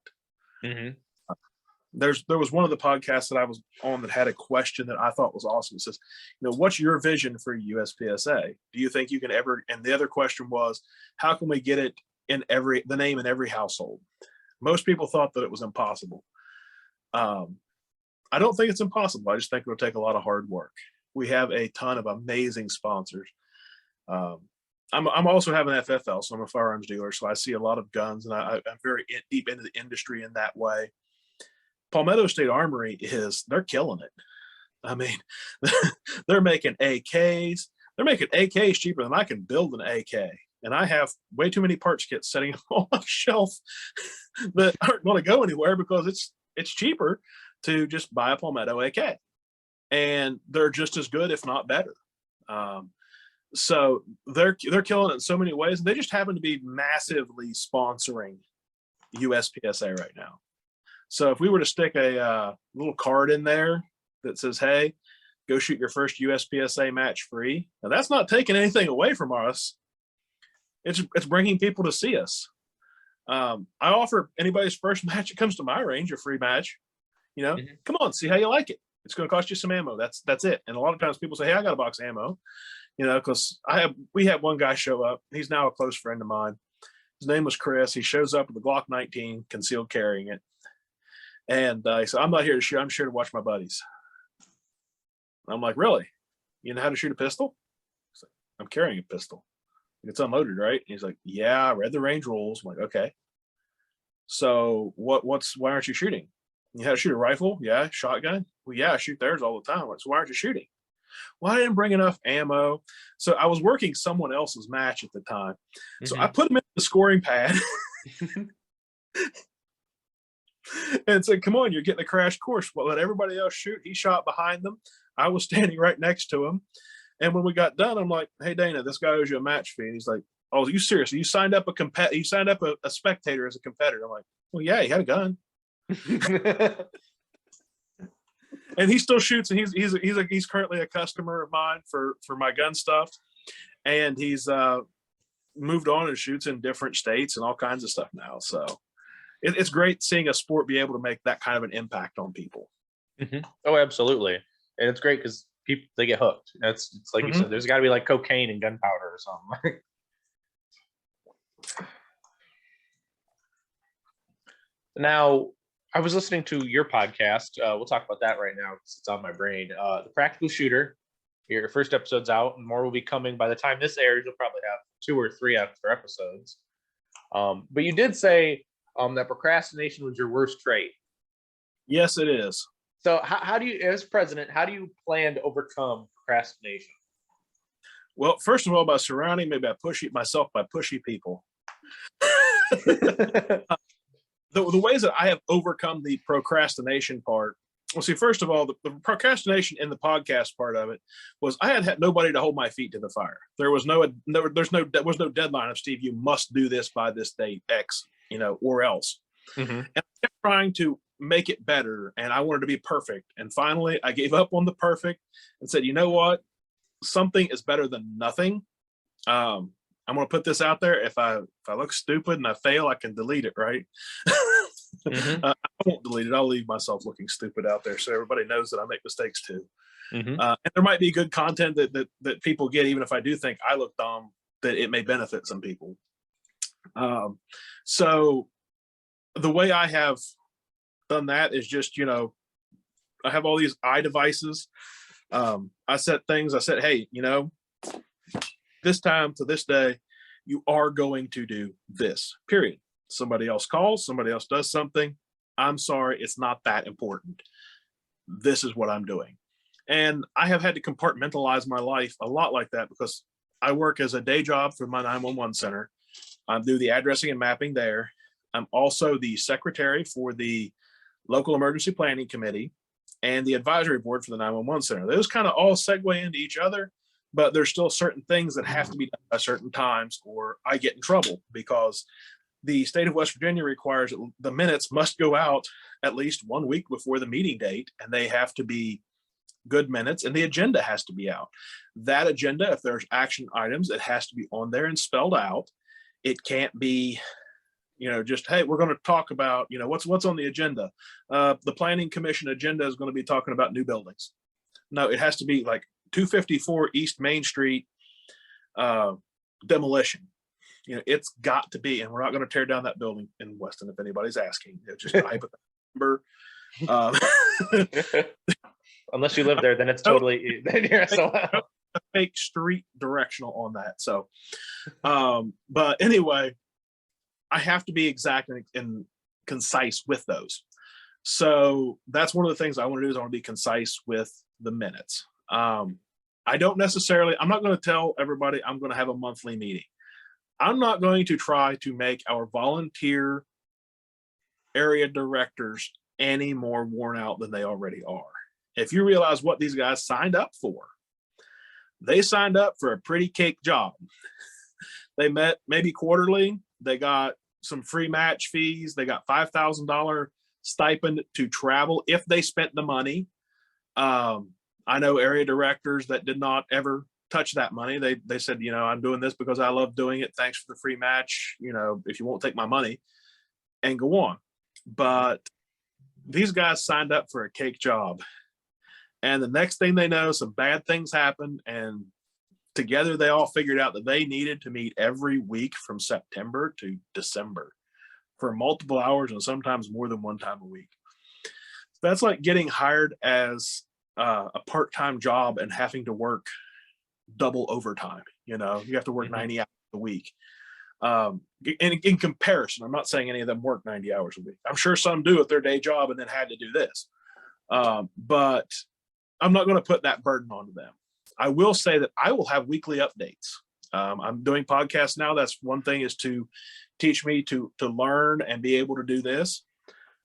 There was one of the podcasts that I was on that had a question that I thought was awesome. It says, what's your vision for USPSA? Do you think you can ever, and the other question was, how can we get it in the name in every household? Most people thought that it was impossible. I don't think it's impossible. I just think it'll take a lot of hard work. We have a ton of amazing sponsors. I'm also have an FFL, so I'm a firearms dealer. So I see a lot of guns, and I'm very deep into the industry in that way. Palmetto State Armory they're killing it. I mean, they're making AKs, they're making AKs cheaper than I can build an AK. And I have way too many parts kits sitting on my shelf that aren't going to go anywhere because it's cheaper to just buy a Palmetto AK. And they're just as good, if not better. So they're killing it in so many ways. They just happen to be massively sponsoring USPSA right now. So if we were to stick a little card in there that says, hey, go shoot your first USPSA match free. Now that's not taking anything away from us. It's bringing people to see us. I offer anybody's first match that comes to my range a free match. Come on, see how you like it. It's going to cost you some ammo. That's it. And a lot of times people say, hey, I got a box of ammo, because we had one guy show up. He's now a close friend of mine. His name was Chris. He shows up with the Glock 19, concealed carrying it. And he said, I'm not here to shoot. I'm here to watch my buddies. And I'm like, really? You know how to shoot a pistol? He's like, I'm carrying a pistol. It's unloaded, right? And he's like, yeah, I read the range rules. I'm like, okay. So why aren't you shooting? You how to shoot a rifle? Yeah. Shotgun? Well, yeah, I shoot theirs all the time. Like, so why aren't you shooting? Well, I didn't bring enough ammo. So I was working someone else's match at the time. So I put him in the scoring pad and said, come on, you're getting a crash course. Well, let everybody else shoot. He shot behind them. I was standing right next to him. And when we got done, I'm like, hey, Dana, this guy owes you a match fee. And he's like, oh, are you serious? You signed up a spectator as a competitor. I'm like, well, yeah, he had a gun. And he still shoots, and he's currently a customer of mine for my gun stuff. And he's moved on and shoots in different states and all kinds of stuff now. So it's great seeing a sport be able to make that kind of an impact on people. Oh, absolutely. And it's great because people, they get hooked. It's like you said, there's got to be like cocaine and gunpowder or something. Now, I was listening to your podcast. We'll talk about that right now because it's on my brain. The Practical Shooter. Your first episode's out, and more will be coming. By the time this airs, you'll probably have 2 or 3 extra episodes. But you did say that procrastination was your worst trait. Yes, it is. So how do you, as president, how do you plan to overcome procrastination? Well, first of all, by surrounding me by pushy people. The ways that I have overcome the procrastination part. Well, see, first of all, the procrastination in the podcast part of it was I had nobody to hold my feet to the fire. There was no deadline of Steve, you must do this by this date X, or else. And I kept trying to make it better, and I wanted to be perfect. And finally, I gave up on the perfect and said, you know what? Something is better than nothing. I'm going to put this out there. If I look stupid and I fail, I can delete it, right? I won't delete it. I'll leave myself looking stupid out there so everybody knows that I make mistakes too. And there might be good content that people get, even if I do think I look dumb, that it may benefit some people. So the way I have done that is just, I have all these eye devices. I said, hey, this time to this day, you are going to do this, period. Somebody else calls, somebody else does something. I'm sorry, it's not that important. This is what I'm doing. And I have had to compartmentalize my life a lot like that because I work as a day job for my 911 center. I do the addressing and mapping there. I'm also the secretary for the local emergency planning committee and the advisory board for the 911 center. Those kind of all segue into each other, but there's still certain things that have to be done at certain times or I get in trouble because the state of West Virginia requires the minutes must go out at least 1 week before the meeting date, and they have to be good minutes, and the agenda has to be out. That agenda, if there's action items, it has to be on there and spelled out. It can't be, just, hey, we're going to talk about, what's on the agenda. The Planning Commission agenda is going to be talking about new buildings. No, it has to be like 254 East Main Street demolition. It's got to be, and we're not going to tear down that building in Weston if anybody's asking. It's just a hypothetical number. Unless you live there, then it's totally a fake street directional on that. So, but anyway, I have to be exact and concise with those. So that's one of the things I want to do is I want to be concise with the minutes. I'm not going to tell everybody I'm going to have a monthly meeting. I'm not going to try to make our volunteer area directors any more worn out than they already are. If you realize what these guys signed up for, they signed up for a pretty cake job. They met maybe quarterly. They got some free match fees. They got $5,000 stipend to travel if they spent the money. I know area directors that did not ever touch that money. They said, you know, I'm doing this because I love doing it. Thanks for the free match. You know, if you won't take my money, and go on. But these guys signed up for a cake job. And the next thing they know, some bad things happened. And together they all figured out that they needed to meet every week from September to December for multiple hours and sometimes more than one time a week. That's like getting hired as a part-time job and having to work double overtime. You know, you have to work 90 hours a week. In comparison, I'm not saying any of them work 90 hours a week. I'm sure some do at their day job and then had to do this. But I'm not going to put that burden onto them. I will say that I will have weekly updates. I'm doing podcasts now. That's one thing, is to teach me to learn and be able to do this.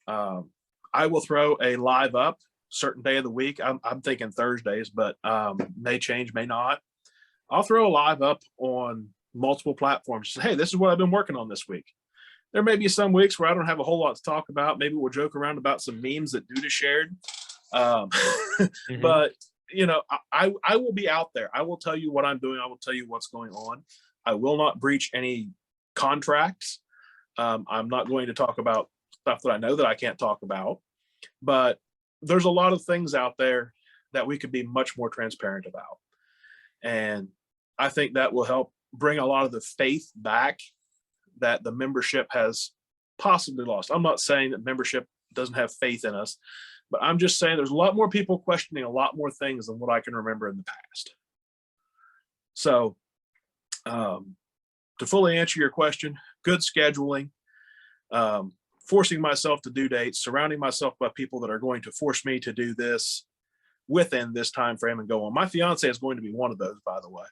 I will throw a live up certain day of the week. I'm thinking Thursdays, but may change, may not. I'll throw a live up on multiple platforms. Hey, this is what I've been working on this week. There may be some weeks where I don't have a whole lot to talk about. Maybe we'll joke around about some memes that Duda shared. But you know, I will be out there. I will tell you what I'm doing. I will tell you what's going on. I will not breach any contracts. I'm not going to talk about stuff that I know that I can't talk about, but there's a lot of things out there that we could be much more transparent about. And I think that will help bring a lot of the faith back that the membership has possibly lost. I'm not saying that membership doesn't have faith in us, but I'm just saying there's a lot more people questioning a lot more things than what I can remember in the past. So to fully answer your question, good scheduling, forcing myself to do dates, surrounding myself by people that are going to force me to do this within this time frame and go on. My fiance is going to be one of those, by the way.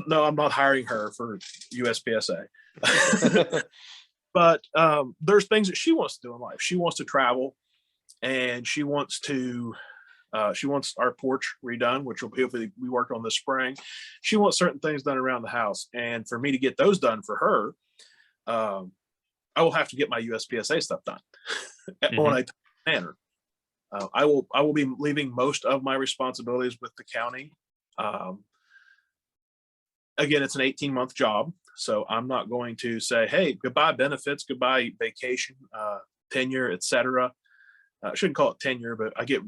No, I'm not hiring her for USPSA. But there's things that she wants to do in life. She wants to travel, and she wants our porch redone, which will hopefully we work on this spring. She wants certain things done around the house, and for me to get those done for her, I will have to get my USPSA stuff done on a manner. I will be leaving most of my responsibilities with the county. Again, it's an 18-month job, so I'm not going to say, hey, goodbye benefits, goodbye vacation, tenure, etc. I shouldn't call it tenure, but I get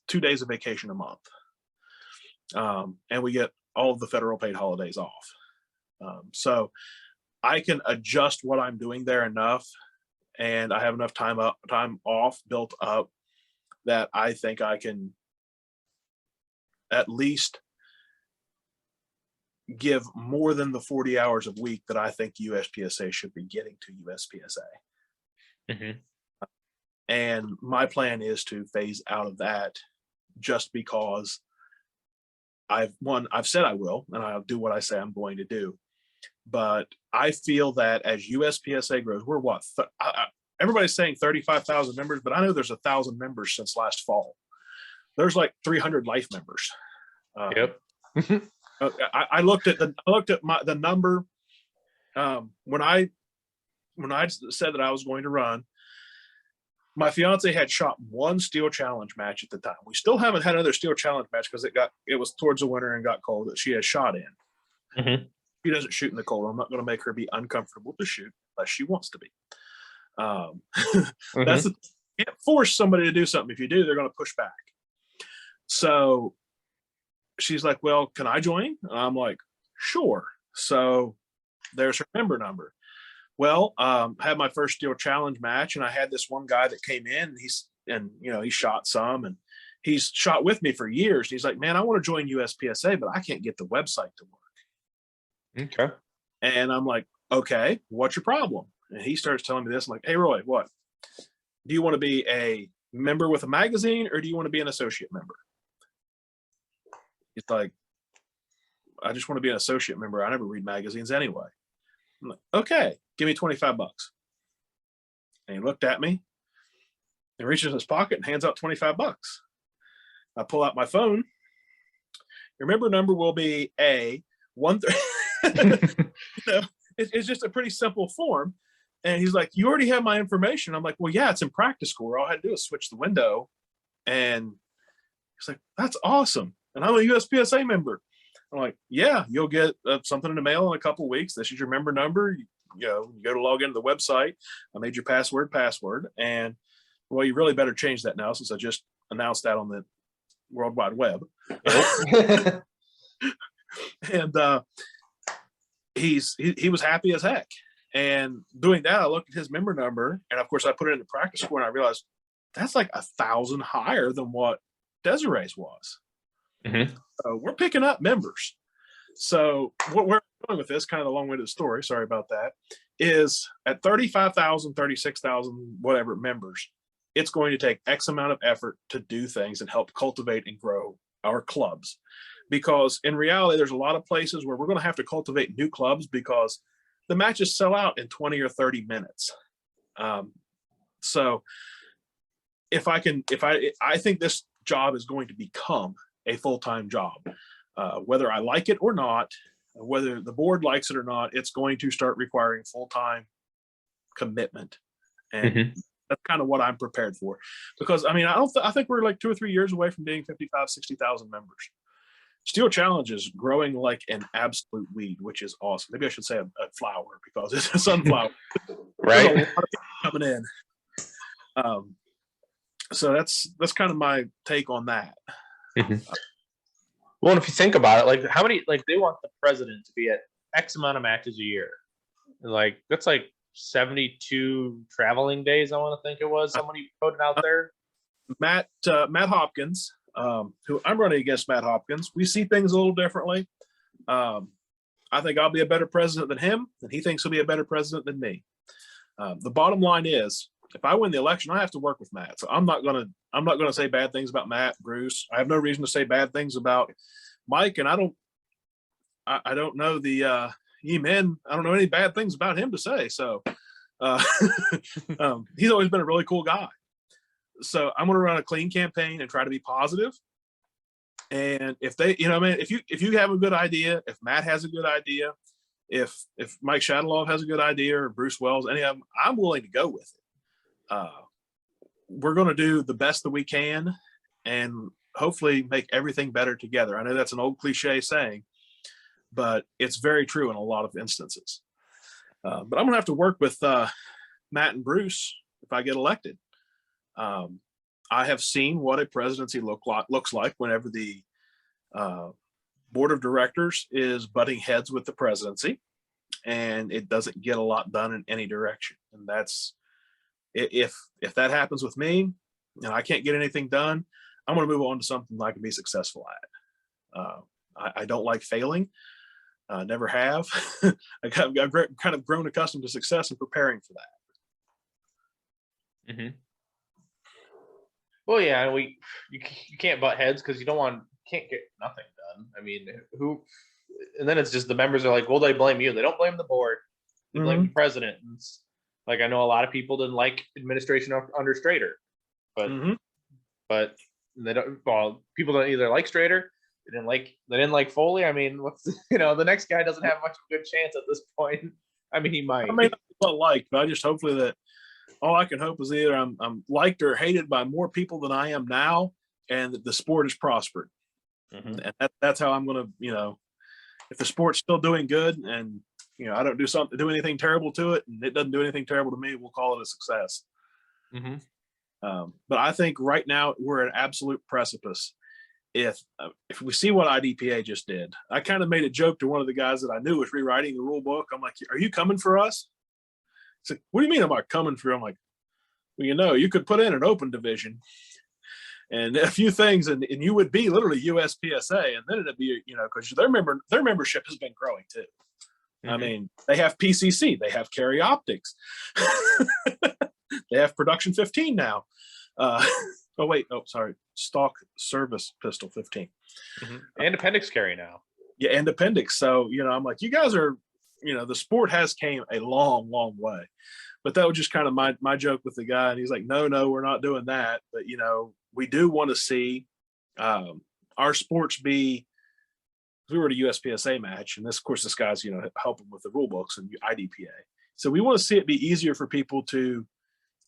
2 days of vacation a month, and we get all of the federal paid holidays off. So I can adjust what I'm doing there enough, and I have enough time off built up that I think I can at least give more than the 40 hours a week that I think USPSA should be getting to USPSA. And my plan is to phase out of that, just because I've said I will, and I'll do what I say I'm going to do. But I feel that as USPSA grows, we're what? Everybody's saying 35,000 members, but I know there's 1,000 members since last fall. There's like 300 life members. Yep. I looked at the number when I said that I was going to run. My fiance had shot one steel challenge match at the time. We still haven't had another steel challenge match because it was towards the winter and got cold that she has shot in. She doesn't shoot in the cold. I'm not going to make her be uncomfortable to shoot unless she wants to be. That's you can't force somebody to do something. If you do, they're going to push back. So she's like, well, can I join? And I'm like, sure. So there's her member number. Well, had my first steel challenge match, and I had this one guy that came in, and he shot some, and he's shot with me for years. He's like, man, I want to join USPSA, but I can't get the website to work. Okay. And I'm like, okay, what's your problem? And he starts telling me this. I'm like, hey, Roy, what? Do you want to be a member with a magazine, or do you want to be an associate member? He's like, I just want to be an associate member. I never read magazines anyway. I'm like, okay, give me $25. And he looked at me and reaches in his pocket and hands out $25. I pull out my phone. Your member number will be A one. It's just a pretty simple form. And he's like, you already have my information. I'm like, well, yeah, it's in practice score. All I had to do is switch the window. And he's like, that's awesome. And I'm a USPSA member. I'm like, yeah, you'll get something in the mail in a couple of weeks. This is your member number. You go to log into the website. I made your password. And well, you really better change that now since I just announced that on the World Wide Web. And he was happy as heck. And doing that, I looked at his member number, and of course I put it into practice score, and I realized that's like 1,000 higher than what Desiree's was. Mm-hmm. So we're picking up members. So what we're doing with this, kind of the long way to the story, sorry about that, is at 35,000, 36,000, whatever members, it's going to take X amount of effort to do things and help cultivate and grow our clubs. Because in reality, there's a lot of places where we're going to have to cultivate new clubs because the matches sell out in 20 or 30 minutes. So I think this job is going to become a full-time job, whether I like it or not, whether the board likes it or not, it's going to start requiring full-time commitment. And that's kind of what I'm prepared for, because I mean, I think we're like 2 or 3 years away from being 55, 60,000 members. Steel Challenge is growing like an absolute weed, which is awesome. Maybe I should say a flower because it's a sunflower. Right. There's a lot of people coming in. So that's kind of my take on that. Well, if you think about it, like how many, like they want the president to be at X amount of matches a year. Like that's like 72 traveling days. I want to think it was somebody put it out there. Matt Hopkins, who I'm running against Matt Hopkins. We see things a little differently. I think I'll be a better president than him, and he thinks he'll be a better president than me. The bottom line is, if I win the election, I have to work with Matt. So I'm not gonna say bad things about Matt, Bruce. I have no reason to say bad things about Mike, and I don't know the E-Men. I don't know any bad things about him to say. So he's always been a really cool guy. So I'm going to run a clean campaign and try to be positive. And if they, if you have a good idea, if Matt has a good idea, if Mike Shadalov has a good idea, or Bruce Wells, any of them, I'm willing to go with it. We're going to do the best that we can and hopefully make everything better together. I know that's an old cliche saying, but it's very true in a lot of instances. But I'm going to have to work with Matt and Bruce if I get elected. I have seen what a presidency looks like whenever the board of directors is butting heads with the presidency, and it doesn't get a lot done in any direction. And that's, if that happens with me and I can't get anything done, I'm going to move on to something I can be successful at. I don't like failing. Never have. I've kind of grown accustomed to success and preparing for that. Mm-hmm. Well, yeah, you can't butt heads because can't get nothing done. I mean, and then it's just the members are like, well, they blame you. They don't blame the board. They blame the president. And it's, like, I know a lot of people didn't like administration under Strader, but they don't. Well, people don't either like Strader. They didn't like Foley. I mean, the next guy doesn't have much of a good chance at this point. I mean, he might. I may not be well liked, but I just hopefully that all I can hope is either I'm liked or hated by more people than I am now, and that the sport has prospered. And that's how I'm going to, if the sport's still doing good and, I don't do anything terrible to it and it doesn't do anything terrible to me, we'll call it a success. But I think right now we're at an absolute precipice. If we see what IDPA just did, I kind of made a joke to one of the guys that I knew was rewriting the rule book. I'm like, are you coming for us? It's like, what do you mean am I coming for you? I'm like, well, you could put in an open division and a few things, and you would be literally USPSA, and then it'd be, because their membership has been growing too. I mean, they have PCC, they have Carry Optics, they have Production 15 now. Oh, wait. Oh, sorry. Stock service pistol 15. And appendix carry now. Yeah, and appendix. So, I'm like, you guys are, the sport has came a long, long way. But that was just kind of my joke with the guy. And he's like, no, we're not doing that. But, we do want to see our sports be, we were at a USPSA match. And of course, this guy's, helping with the rule books and IDPA. So we want to see it be easier for people to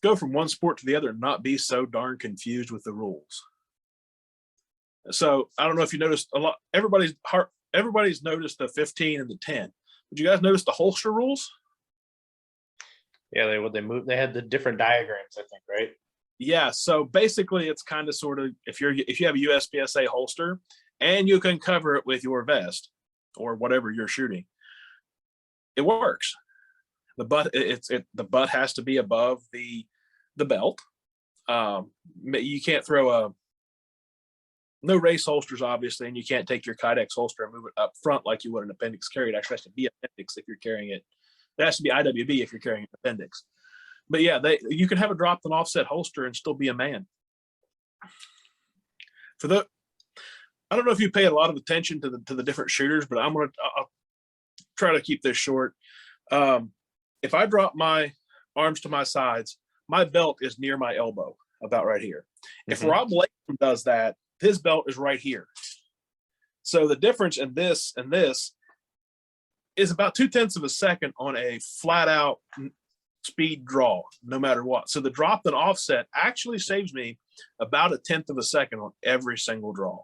go from one sport to the other and not be so darn confused with the rules. So I don't know if you noticed a lot, everybody's noticed the 15 and the 10. Did you guys notice the holster rules? Yeah, they moved. They had the different diagrams, I think, right? Yeah. So basically, it's kind of sort of if you have a USPSA holster and you can cover it with your vest or whatever you're shooting, it works. The butt has to be above the belt. You can't throw no race holsters, obviously, and you can't take your Kydex holster and move it up front like you would an appendix carry. It actually has to be appendix if you're carrying it. It has to be IWB if you're carrying an appendix. But yeah, you can have a dropped and offset holster and still be a man. I don't know if you pay a lot of attention to the different shooters, but I'll try to keep this short. If I drop my arms to my sides, my belt is near my elbow, about right here. If Rob Latham does that, his belt is right here. So the difference in this and this is about 0.2 of a second on a flat out speed draw, no matter what. So the drop and offset actually saves me about 0.1 of a second on every single draw.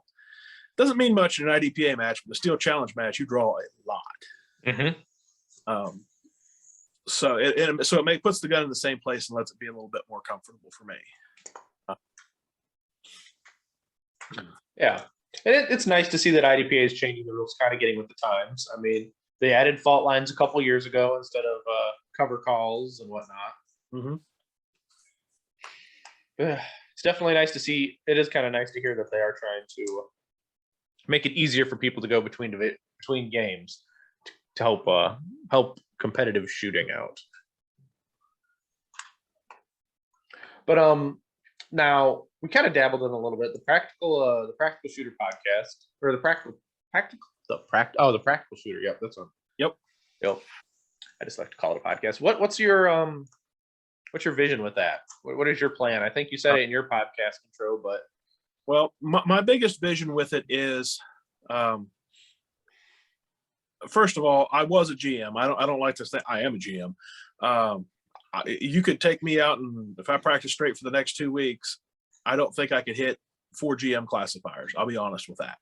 Doesn't mean much in an IDPA match, but a steel challenge match, you draw a lot. So it puts the gun in the same place and lets it be a little bit more comfortable for me. Yeah, and it's nice to see that IDPA is changing the rules, kind of getting with the times. I mean, they added fault lines a couple years ago instead of cover calls and whatnot. It's definitely nice to see. It is kind of nice to hear that they are trying to make it easier for people to go between games to help competitive shooting out. But now we kind of dabbled in a little bit the practical shooter podcast, or the practical shooter. Yep, that's one. Yep. I just like to call it a podcast. What's your vision with that? What is your plan? I think you said it in your podcast intro, but well, my biggest vision with it is, first of all, I was a GM. I don't like to say I am a GM. You could take me out, and if I practice straight for the next 2 weeks, I don't think I could hit 4 GM classifiers. I'll be honest with that.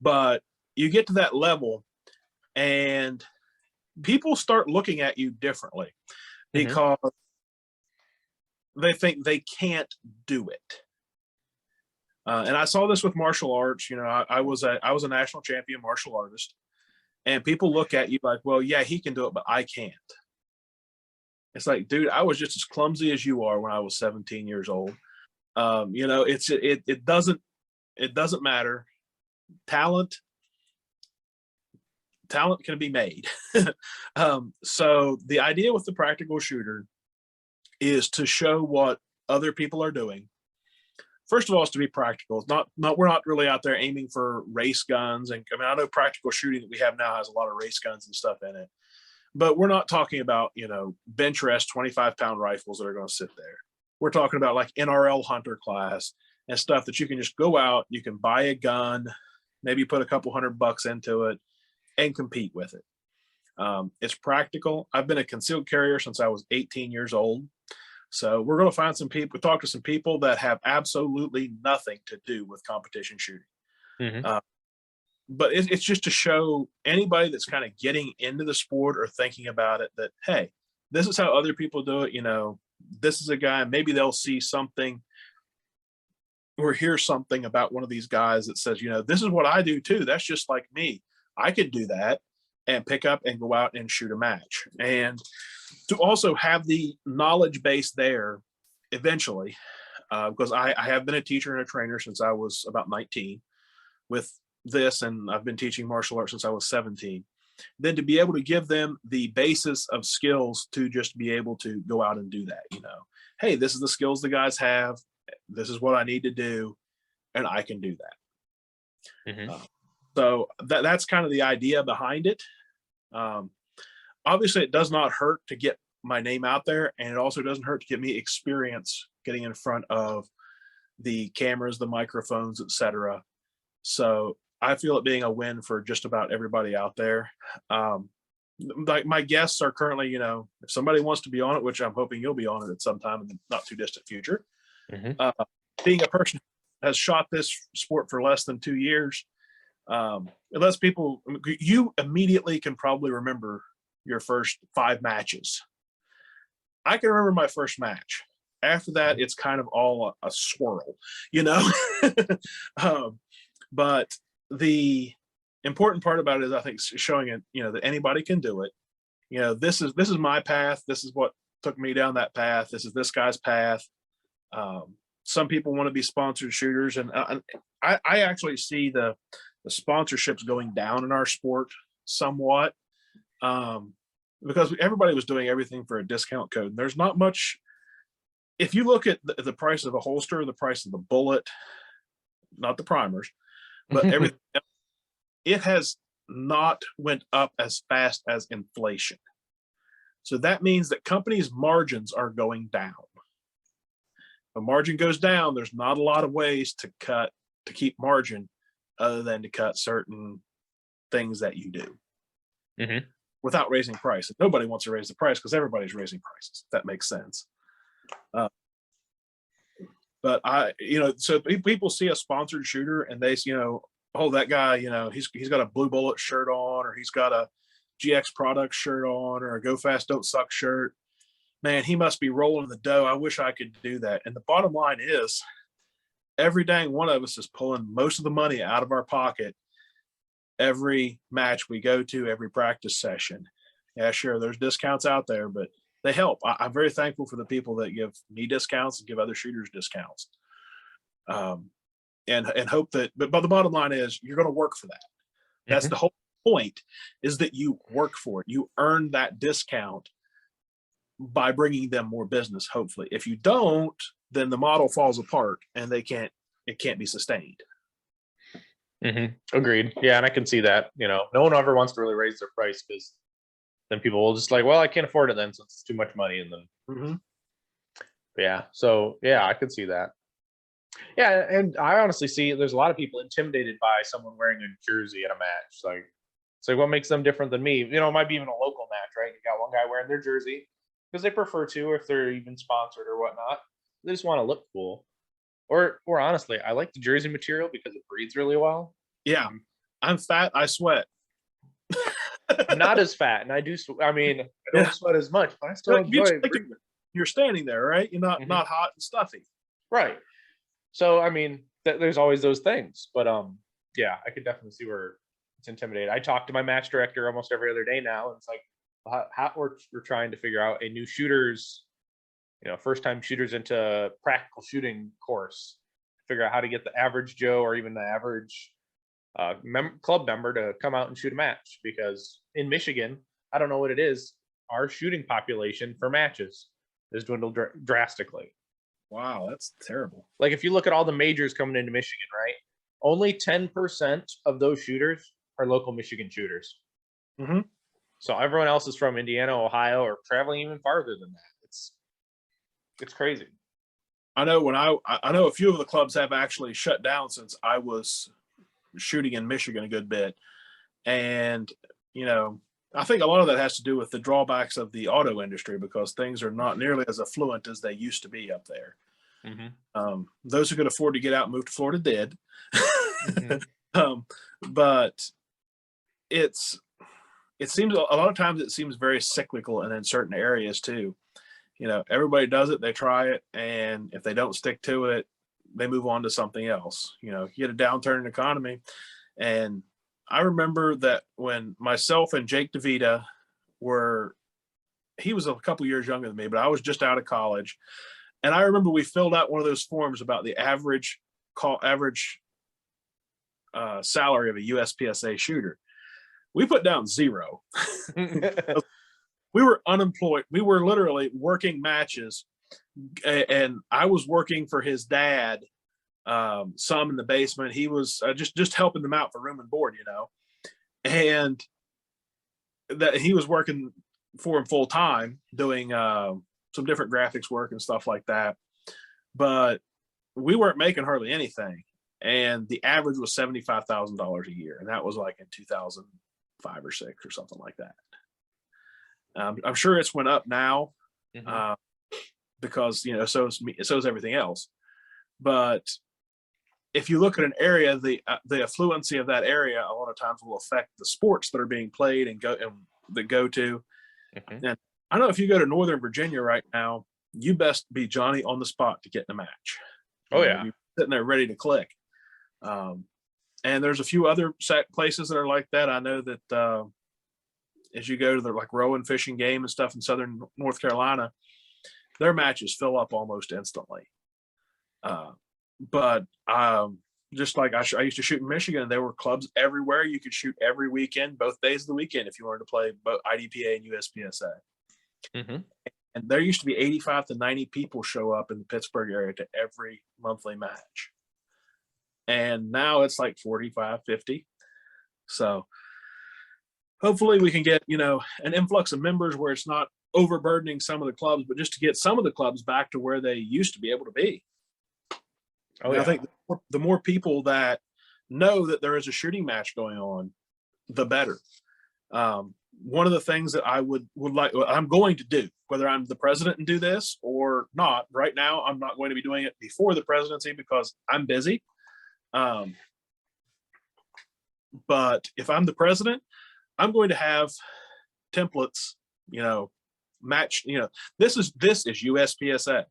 But you get to that level, and people start looking at you differently because they think they can't do it. And I saw this with martial arts. I was a national champion martial artist, and people look at you like, well, yeah, he can do it, but I can't. It's like, dude, I was just as clumsy as you are when I was 17 years old. It doesn't matter. Talent can be made. So the idea with the practical shooter is to show what other people are doing. First of all, is to be practical. It's not we're not really out there aiming for race guns. And I know practical shooting that we have now has a lot of race guns and stuff in it, but we're not talking about, bench rest 25-pound rifles that are going to sit there. We're talking about like NRL hunter class and stuff that you can just go out, you can buy a gun, maybe put a couple $100 into it and compete with it. It's practical. I've been a concealed carrier since I was 18 years old. So we're going to find some people, talk to some people that have absolutely nothing to do with competition shooting. But it's just to show anybody that's kind of getting into the sport or thinking about it that, hey, this is how other people do it. This is a guy, maybe they'll see something or hear something about one of these guys that says, this is what I do too. That's just like me. I could do that and pick up and go out and shoot a match. And to also have the knowledge base there eventually, because I have been a teacher and a trainer since I was about 19 with this, and I've been teaching martial arts since I was 17. Then to be able to give them the basis of skills to just be able to go out and do that, hey, this is the skills the guys have. this is what I need to do, and I can do that. Mhm. So that's kind of the idea behind it. Obviously, it does not hurt to get my name out there, and it also doesn't hurt to get me experience getting in front of the cameras, the microphones, etc. So I feel it being a win for just about everybody out there. Like my guests are currently, if somebody wants to be on it, which I'm hoping you'll be on it at some time in the not too distant future. Mhm. Being a person who has shot this sport for less than 2 years, unless people, you immediately can probably remember your first 5 matches. I can remember my first match. After that, it's kind of all a swirl, but the important part about it is, I think, showing it, that anybody can do it. This is my path. This is what took me down that path. This is this guy's path. Some people want to be sponsored shooters, and I actually see the sponsorships going down in our sport somewhat, because everybody was doing everything for a discount code. And there's not much. If you look at the price of a holster, the price of the bullet, not the primers, but everything else, it has not went up as fast as inflation. So that means that companies' margins are going down. If a margin goes down, there's not a lot of ways to keep margin other than to cut certain things that you do without raising price. Nobody wants to raise the price because everybody's raising prices. If that makes sense. But so people see a sponsored shooter and they, oh, that guy, he's got a Blue Bullet shirt on, or he's got a GX Products shirt on, or a Go Fast Don't Suck shirt. Man, he must be rolling the dough. I wish I could do that. And the bottom line is, every dang one of us is pulling most of the money out of our pocket every match we go to, every practice session. Yeah, sure, there's discounts out there, but they help. I'm very thankful for the people that give me discounts and give other shooters discounts. And hope that, but the bottom line is, you're going to work for that. That's the whole point, is that you work for it. You earn that discount by bringing them more business, hopefully. If you don't, then the model falls apart and it can't be sustained. Agreed. Yeah, and I can see that. No one ever wants to really raise their price, because then people will just like, well, I can't afford it then, since it's too much money. And then yeah, so yeah, I could see that. Yeah, and I honestly see there's a lot of people intimidated by someone wearing a jersey at a match. Like, it's like, what makes them different than me? It might be even a local match, right? You got one guy wearing their jersey because they prefer to, or if they're even sponsored or whatnot, they just want to look cool. Or honestly, I like the jersey material because it breathes really well. Yeah, I'm fat, I sweat. I'm not as fat, and I don't sweat as much, but I still enjoy breathing. You're standing there, right? You're not hot and stuffy. Right. So, there's always those things, but yeah, I could definitely see where it's intimidating. I talk to my match director almost every other day now, and it's like, how we're trying to figure out a new shooters, first time shooters into practical shooting course, figure out how to get the average Joe or even the average club member to come out and shoot a match. Because in Michigan, I don't know what it is, our shooting population for matches has dwindled drastically. Wow, that's terrible. Like, if you look at all the majors coming into Michigan, right? Only 10% of those shooters are local Michigan shooters. So everyone else is from Indiana, Ohio, or traveling even farther than that. It's crazy. I know I know a few of the clubs have actually shut down since I was shooting in Michigan a good bit. And, I think a lot of that has to do with the drawbacks of the auto industry, because things are not nearly as affluent as they used to be up there. Those who could afford to get out and move to Florida did. But it seems a lot of times it seems very cyclical, and in certain areas too. Everybody does it, they try it, and if they don't stick to it, they move on to something else. You get a downturn in the economy. And I remember that when myself and Jake DeVita he was a couple years younger than me, but I was just out of college. And I remember we filled out one of those forms about the average salary of a USPSA shooter. We put down 0. We were unemployed. We were literally working matches And I was working for his dad, some in the basement. He was just helping them out for room and board, and that he was working for him full time doing some different graphics work and stuff like that. But we weren't making hardly anything, and the average was $75,000 a year, and that was like in 2005 or 6 or something like that. I'm sure it's went up now, because so is everything else. But if you look at an area, the affluency of that area a lot of times will affect the sports that are being played and that go to. And I know if you go to Northern Virginia right now, you best be Johnny on the spot to get in a match. You're sitting there ready to click. And there's a few other places that are like that. I know that as you go to the like Rowan Fishing Game and stuff in Southern North Carolina, their matches fill up almost instantly. But just like I used to shoot in Michigan, there were clubs everywhere. You could shoot every weekend, both days of the weekend, if you wanted to play both IDPA and USPSA. And there used to be 85 to 90 people show up in the Pittsburgh area to every monthly match. And now it's like 45, 50. So hopefully we can get, an influx of members where it's not overburdening some of the clubs, but just to get some of the clubs back to where they used to be able to be. I think the more people that know that there is a shooting match going on, the better. One of the things that I would like, I'm going to do, whether I'm the president and do this or not, right now, I'm not going to be doing it before the presidency because I'm busy. But if I'm the president, I'm going to have templates, match, this is USPSA,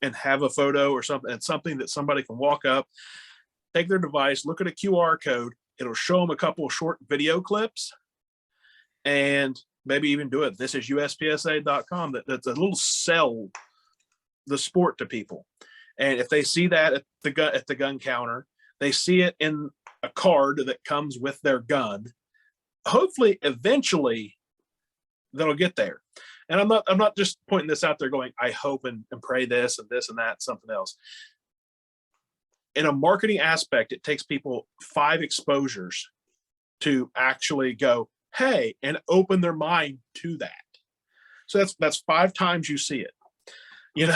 and have a photo or something, and something that somebody can walk up, take their device, look at a QR code. It'll show them a couple of short video clips, and maybe even do it. This is USPSA.com. That's a little sell the sport to people. And if they see that at the gun counter, they see it in a card that comes with their gun, hopefully eventually they'll get there. And I'm not just pointing this out there going, I hope and pray this and that, something else. In a marketing aspect, it takes people 5 exposures to actually go, hey, and open their mind to that. So that's 5 times you see it. And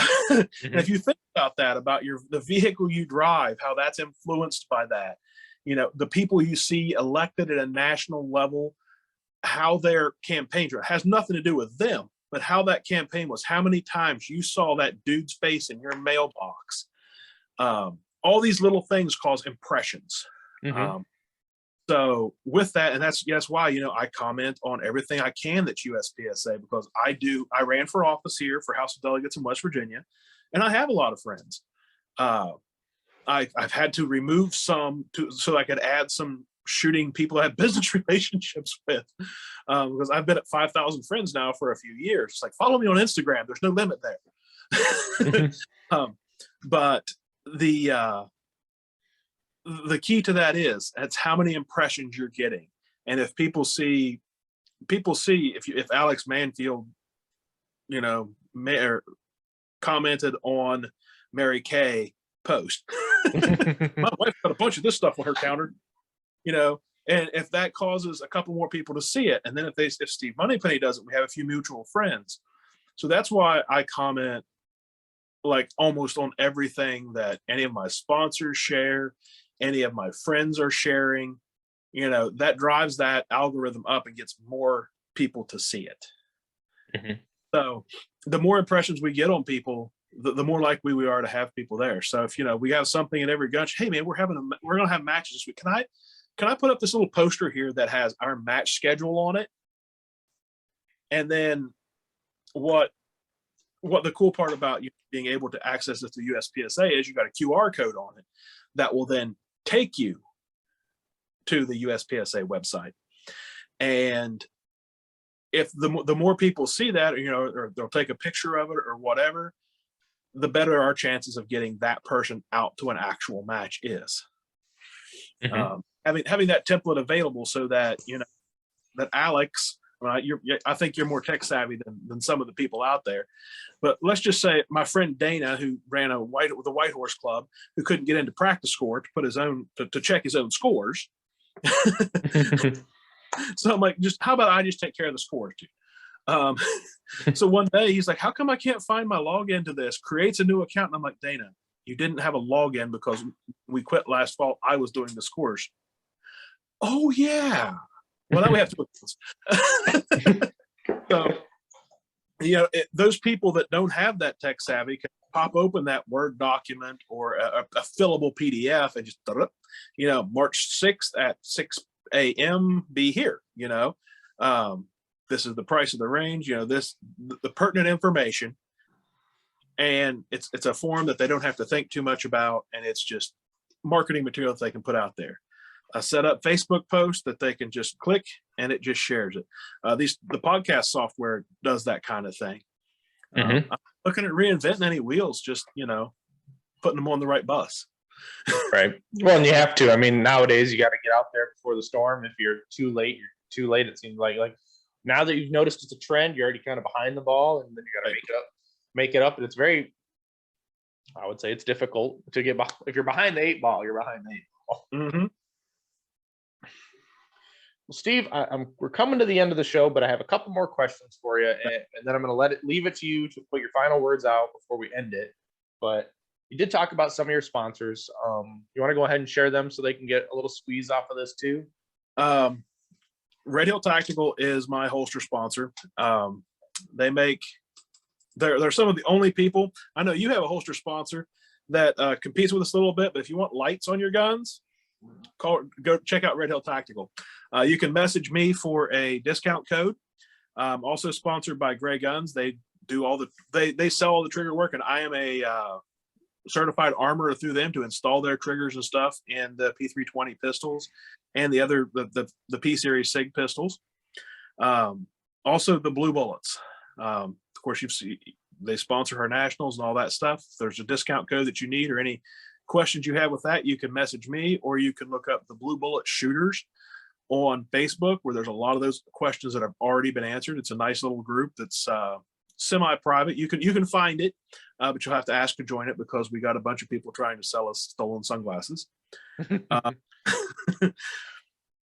if you think about that, about the vehicle you drive, how that's influenced by that, the people you see elected at a national level, how their campaigns are, it has nothing to do with them, but how that campaign was, how many times you saw that dude's face in your mailbox. All these little things cause impressions. So with that, and that's why, I comment on everything I can that's USPSA, because I ran for office here for House of Delegates in West Virginia, and I have a lot of friends. I've had to remove some so I could add some shooting people I have business relationships with, because I've been at 5,000 friends now for a few years. It's like, follow me on Instagram. There's no limit there. But the key to that is that's how many impressions you're getting. And if people see if Alex Manfield, commented on Mary Kay post, my wife got a bunch of this stuff on her counter, and if that causes a couple more people to see it, and then if Steve Moneypenny does it, we have a few mutual friends. So that's why I comment like almost on everything that any of my sponsors share, any of my friends are sharing. That drives that algorithm up and gets more people to see it. So the more impressions we get on people, the more likely we are to have people there. So if we have something in every gun, hey man, we're gonna have matches this week. Can I put up this little poster here that has our match schedule on it? And then what the cool part about you being able to access this to USPSA is you got a QR code on it that will then take you to the USPSA website. And if the more people see that, or they'll take a picture of it or whatever, the better our chances of getting that person out to an actual match is. Having that template available so that, that Alex I think you're more tech savvy than some of the people out there. But let's just say my friend Dana, who ran the White Horse Club, who couldn't get into practice score to put his own to check his own scores. So I'm like, how about I just take care of the scores too? So one day he's like, how come I can't find my login to this? Creates a new account. And I'm like, Dana, you didn't have a login because we quit last fall. I was doing the scores. Oh yeah. Well, now we have to. So, those people that don't have that tech savvy can pop open that Word document or a fillable PDF and just, March 6th at 6 a.m. be here. This is the price of the range. The pertinent information, and it's a form that they don't have to think too much about, and it's just marketing material that they can put out there. A set up Facebook post that they can just click and it just shares it. The podcast software does that kind of thing. I'm looking at reinventing any wheels, just putting them on the right bus. Right. Well, and you have to. I mean, nowadays you got to get out there before the storm. If you're too late, you're too late. It seems like now that you've noticed it's a trend, you're already kind of behind the ball, and then you got to make it up. And it's I would say it's difficult to get behind. If you're behind the 8 ball, you're behind the 8 ball. Mm-hmm. Well, Steve, we're coming to the end of the show, but I have a couple more questions for you, and then I'm going to leave it to you to put your final words out before we end it. But you did talk about some of your sponsors. You want to go ahead and share them so they can get a little squeeze off of this too? Red Hill Tactical is my holster sponsor. They're some of the only people. I know you have a holster sponsor that competes with us a little bit, but if you want lights on your guns, go check out Red Hill Tactical. You can message me for a discount code. Also sponsored by Gray Guns. They do they sell all the trigger work, and I am a certified armorer through them to install their triggers and stuff in the P320 pistols and the P series SIG pistols. Also the Blue Bullets. Of course, they sponsor our nationals and all that stuff. If there's a discount code that you need or any questions you have with that, you can message me, or you can look up the Blue Bullet Shooters on Facebook, where there's a lot of those questions that have already been answered. It's a nice little group that's semi-private. You can find it, but you'll have to ask to join it because we got a bunch of people trying to sell us stolen sunglasses.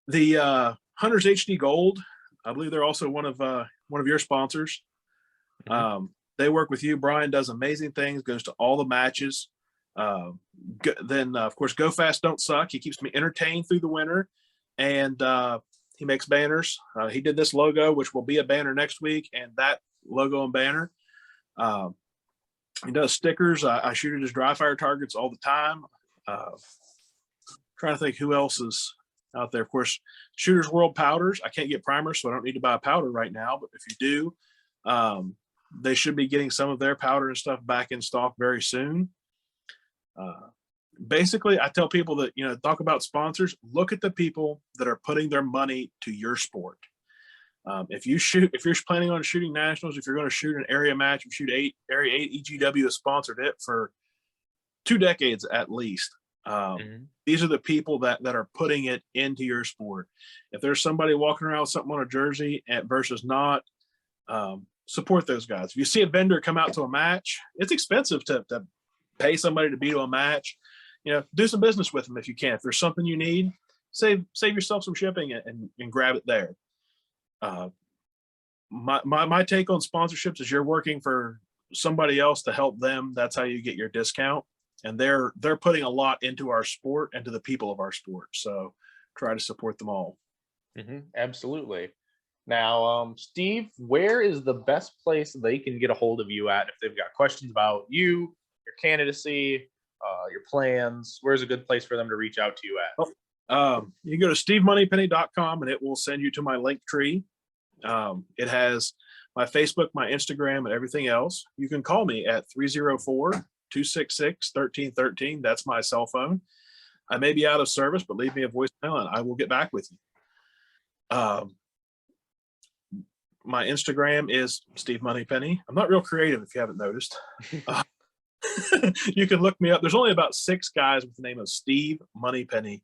The Hunters HD Gold, I believe they're also one of your sponsors. They work with you. Brian does amazing things, goes to all the matches. Then of course, Go Fast Don't Suck. He keeps me entertained through the winter, and he makes banners. He did this logo, which will be a banner next week, and that logo and banner. He does stickers. I shoot at his dry fire targets all the time. Trying to think who else is out there. Of course, Shooters World powders. I can't get primers, so I don't need to buy a powder right now, but if you do, they should be getting some of their powder and stuff back in stock very soon. Basically, I tell people that, talk about sponsors, look at the people that are putting their money to your sport. If you're planning on shooting nationals, if you're going to shoot an area match, you shoot Area 8, EGW has sponsored it for 2 decades at least. These are the people that are putting it into your sport. If there's somebody walking around with something on a jersey versus not, support those guys. If you see a vendor come out to a match, it's expensive to pay somebody to be to a match. Do some business with them if you can. If there's something you need, save yourself some shipping and grab it there. My take on sponsorships is you're working for somebody else to help them. That's how you get your discount. And they're putting a lot into our sport and to the people of our sport. So try to support them all. Absolutely. Now, Steve, where is the best place they can get a hold of you at if they've got questions about you, your candidacy, your plans? Where's a good place for them to reach out to you at? You can go to stevemoneypenny.com and it will send you to my link tree. It has my Facebook, my Instagram, and everything else. You can call me at 304-266-1313. That's my cell phone. I may be out of service, but leave me a voicemail and I will get back with you. My Instagram is Steve Moneypenny. I'm not real creative if you haven't noticed. You can look me up. There's only about 6 guys with the name of Steve Moneypenny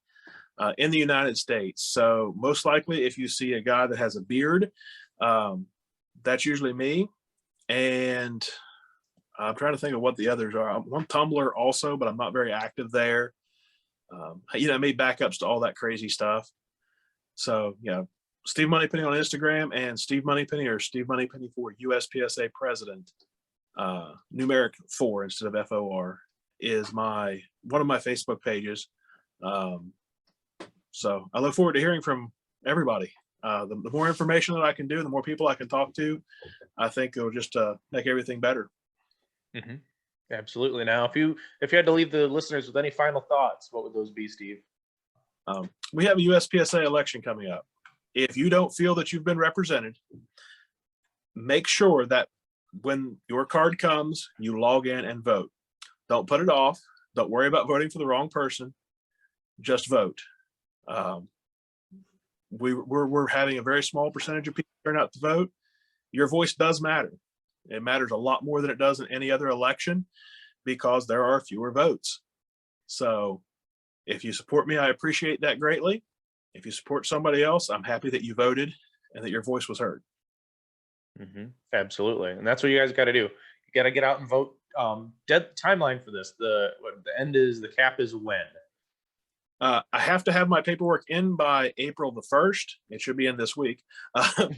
in the United States. So most likely if you see a guy that has a beard, That's usually me. And I'm trying to think of what the others are. I'm on Tumblr also, but I'm not very active there. I made backups to all that crazy stuff. So, Steve Moneypenny on Instagram and Steve Moneypenny or Steve Moneypenny for USPSA president, numeric 4 instead of FOR, is one of my Facebook pages. So I look forward to hearing from everybody. The more information that I can do, the more people I can talk to, I think it'll just make everything better. Mm-hmm. Absolutely. Now, if you had to leave the listeners with any final thoughts, what would those be, Steve? We have a USPSA election coming up. If you don't feel that you've been represented, make sure that when your card comes, you log in and vote. Don't put it off. Don't worry about voting for the wrong person. Just vote. We're having a very small percentage of people turn out to vote. Your voice does matter. It matters a lot more than it does in any other election because there are fewer votes. So if you support me, I appreciate that greatly. If you support somebody else, I'm happy that you voted and that your voice was heard. Mm-hmm. Absolutely. And that's what you guys got to do. You got to get out and vote. Dead timeline for this. The cap is when? I have to have my paperwork in by April the 1st. It should be in this week.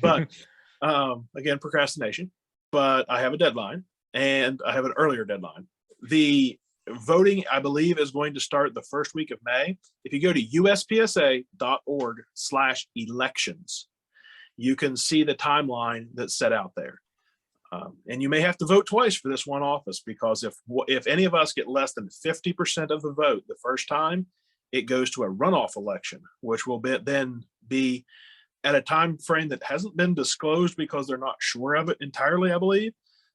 But again, procrastination. But I have a deadline and I have an earlier deadline. The voting, I believe, is going to start the first week of May. If you go to uspsa.org/elections, you can see the timeline that's set out there. And you may have to vote twice for this one office because if any of us get less than 50% of the vote the first time, it goes to a runoff election, which will then be at a time frame that hasn't been disclosed because they're not sure of it entirely, I believe,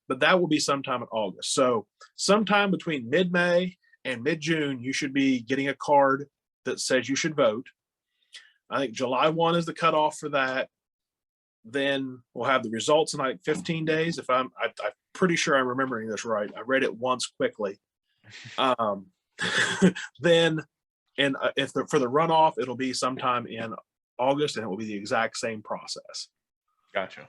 but that will be sometime in August. So sometime between mid-May and mid-June, you should be getting a card that says you should vote. I think July 1 is the cutoff for that. Then we'll have the results in like 15 days. I'm pretty sure I'm remembering this right. I read it once quickly. Then, and for the runoff, it'll be sometime in August, and it will be the exact same process. Gotcha.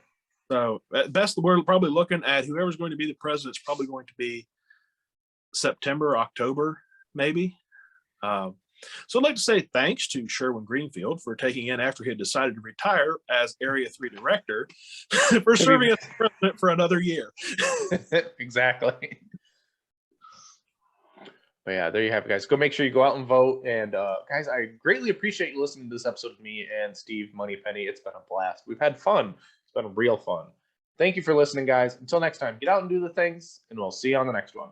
So at best, we're probably looking at whoever's going to be the president is probably going to be September, October, maybe. So I'd like to say thanks to Sherwin Greenfield for taking in after he had decided to retire as Area 3 director for serving as president for another year. Exactly. But yeah, there you have it, guys. Go make sure you go out and vote. And guys, I greatly appreciate you listening to this episode of me and Steve Moneypenny. It's been a blast. We've had fun. It's been real fun. Thank you for listening, guys. Until next time, get out and do the things, and we'll see you on the next one.